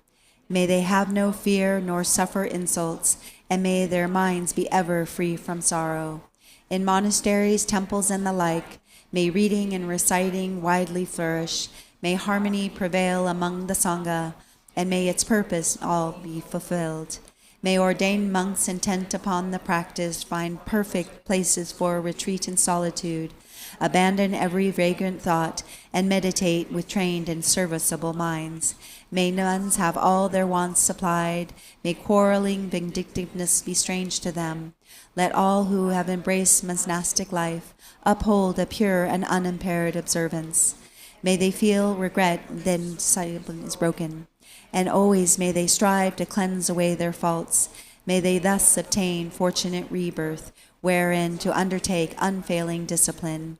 May they have no fear nor suffer insults, and may their minds be ever free from sorrow. In monasteries, temples, and the like, may reading and reciting widely flourish. May harmony prevail among the Sangha, and may its purpose all be fulfilled. May ordained monks intent upon the practice find perfect places for retreat and solitude. abandon every vagrant thought, and meditate with trained and serviceable minds. May nuns have all their wants supplied. May quarreling vindictiveness be strange to them. Let all who have embraced monastic life uphold a pure and unimpaired observance. May they feel regret then discipline is broken, and always may they strive to cleanse away their faults. May they thus obtain fortunate rebirth, wherein to undertake unfailing discipline.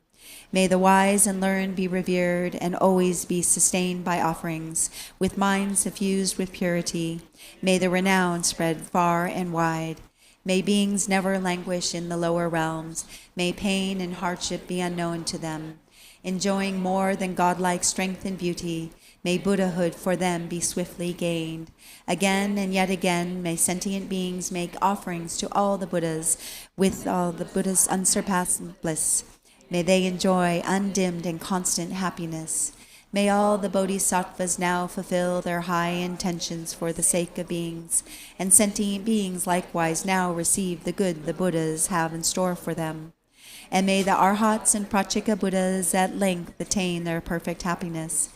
May the wise and learned be revered and always be sustained by offerings, with minds suffused with purity. May the renown spread far and wide. May beings never languish in the lower realms. May pain and hardship be unknown to them. Enjoying more than godlike strength and beauty, may Buddhahood for them be swiftly gained. Again and yet again, may sentient beings make offerings to all the Buddhas, with all the Buddha's unsurpassed bliss. May they enjoy undimmed and constant happiness. May all the bodhisattvas now fulfill their high intentions for the sake of beings, and sentient beings likewise now receive the good the Buddhas have in store for them. And may the Arhats and Pratyeka Buddhas at length attain their perfect happiness.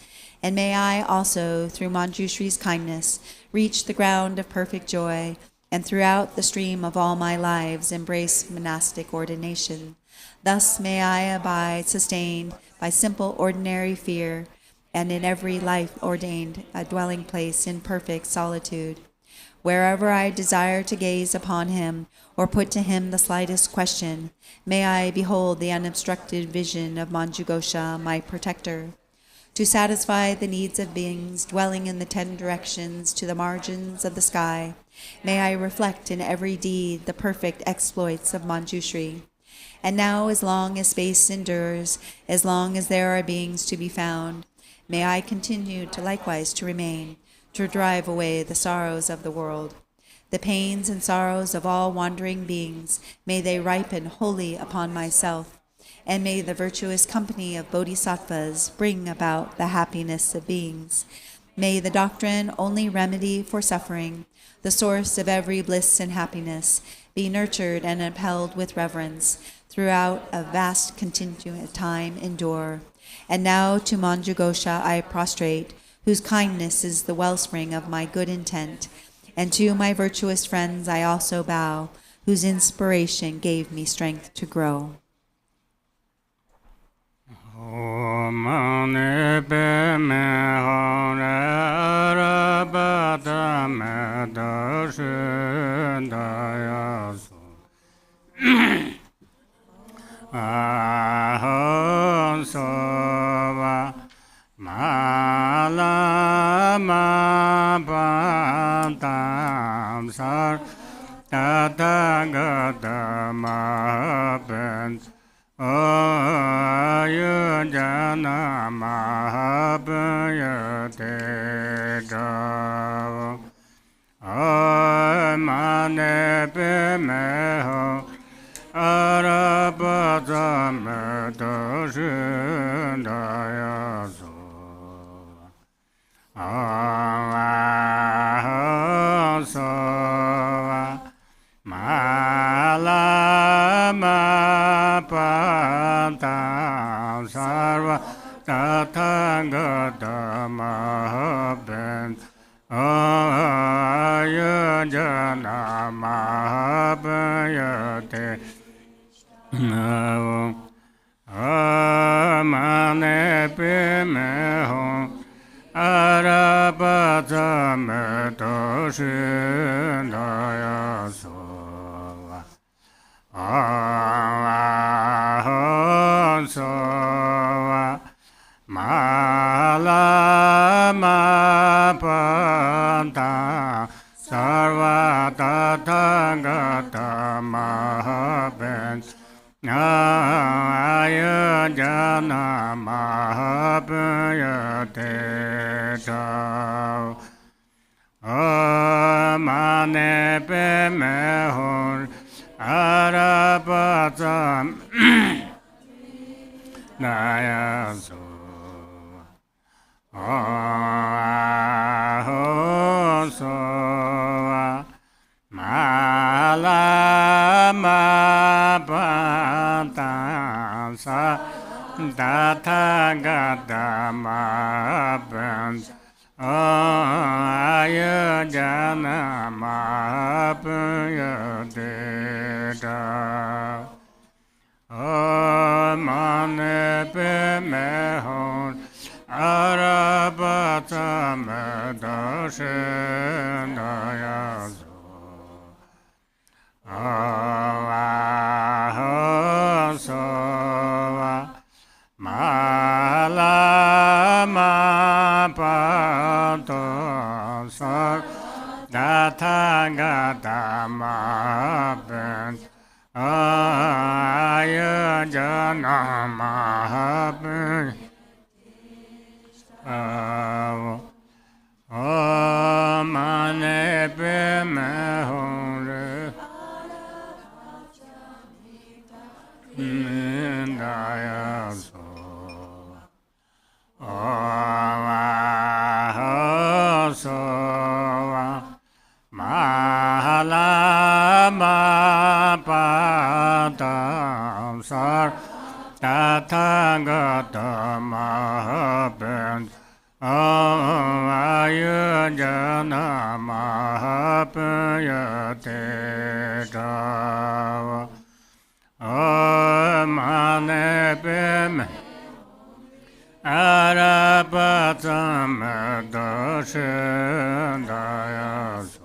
And may I also, through Manjushri's kindness, reach the ground of perfect joy, and throughout the stream of all my lives embrace monastic ordination. Thus may I abide sustained by simple ordinary fear, and in every life ordained a dwelling place in perfect solitude. Wherever I desire to gaze upon him, or put to him the slightest question, may I behold the unobstructed vision of Manjughosha, my protector. To satisfy the needs of beings dwelling in the 10 directions to the margins of the sky, may I reflect in every deed the perfect exploits of Manjushri. And now, as long as space endures, as long as there are beings to be found, may I continue to likewise to remain, to drive away the sorrows of the world. The pains and sorrows of all wandering beings, may they ripen wholly upon myself, and may the virtuous company of bodhisattvas bring about the happiness of beings. May the doctrine, only remedy for suffering, the source of every bliss and happiness, be nurtured and upheld with reverence, throughout a vast continued time endure. And now to Manjughosha I prostrate, whose kindness is the wellspring of my good intent. And to my virtuous friends I also bow, whose inspiration gave me strength to grow. Ahon sova malama bantam sar tatagata mahapen ayujana mahabhyate dav amane pemeho Arabadamedashindayaso Avahosova Malama Pantam Sarva Tathagata Mahabhen Ayujana Mahabhyate Amane Pimeho Arabadamedashindayaso Avahosova Malama Panta Sarva Tathagata Mahabhen Ayujana Mahabhyate Dav Amane Pemehon Arabadam Nayaso Ahosova Malama Panta sa Tathagata Mahapranta Ayajana Mahapayateta Mane Pemehon Arabata Medashendayazo Avahosova Malama Pato Sar Dathagata Mahapranta Ayajana Mahapayateta Mane Pemehon Dayaso Avahosova Mahalama Patam Sar Tathagata Mahapranta Ayajana Mahapayateta Mane Peme Arapatam Dashendayaso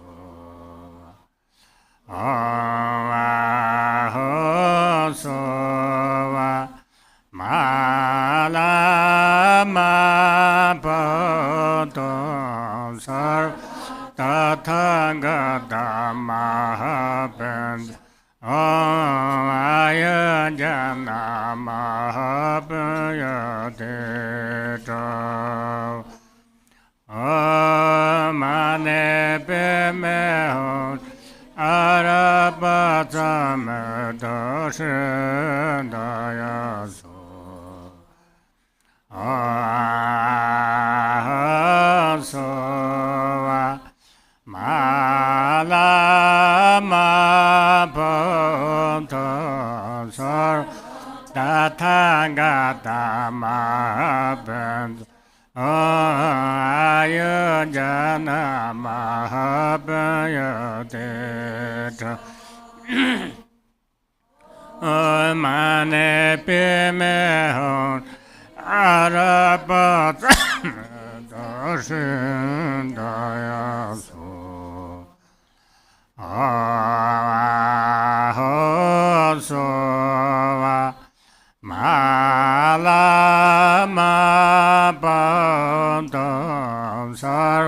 Avahosova Malama Patam Sar Tathagata Mahapranta Ayajana Mahapayateta Mane Pemehon Arapatam Dashendayaso Ahasova Malama Patam Sar Tathagata Mahapranta Ayajana Mahapayateta Mane Pemehon Arapatam Dashendayaso Ahasova Malama Patam Sar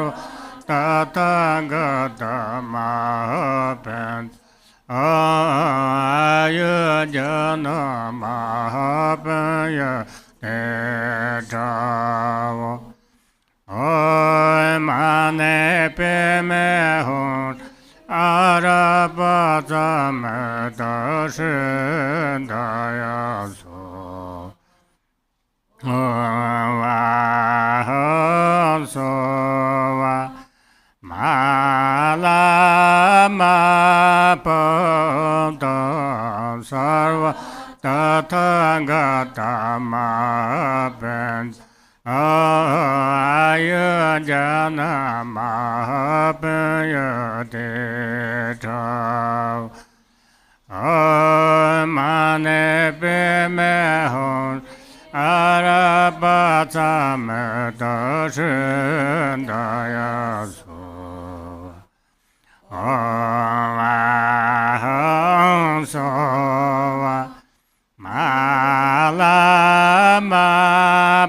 Tathagata Mahapranta Ayajana Mahapayateta Mane Pemehon Arapatam Dashendayaso Avahosova Malama Patam Sarva Tathagata Mahapranta Ayajana Mahapayateta Mane Pemehon Arapatam Dashendayaso Avahosova Malama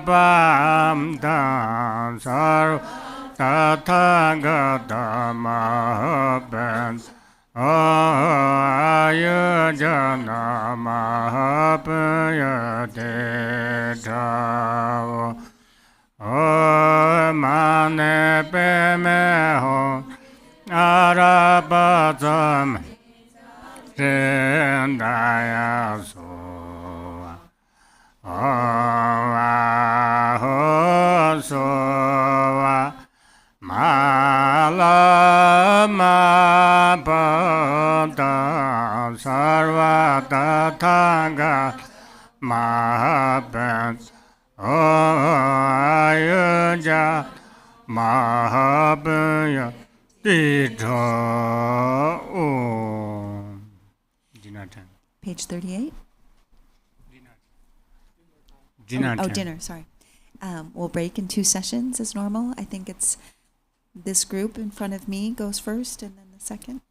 Patam Sar Tathagata Mahapranta Ayajana Mahapayateta Mane Pemehon Arapatam Dashendayaso Avahosova Malama Patam Sarva Tathagata Mahabans Ayaja Mahabaya Dita Om. Dinner. Page 38. Dinner. Oh, dinner, sorry. We'll break in 2 sessions as normal. I think it's this group in front of me goes first and then the second.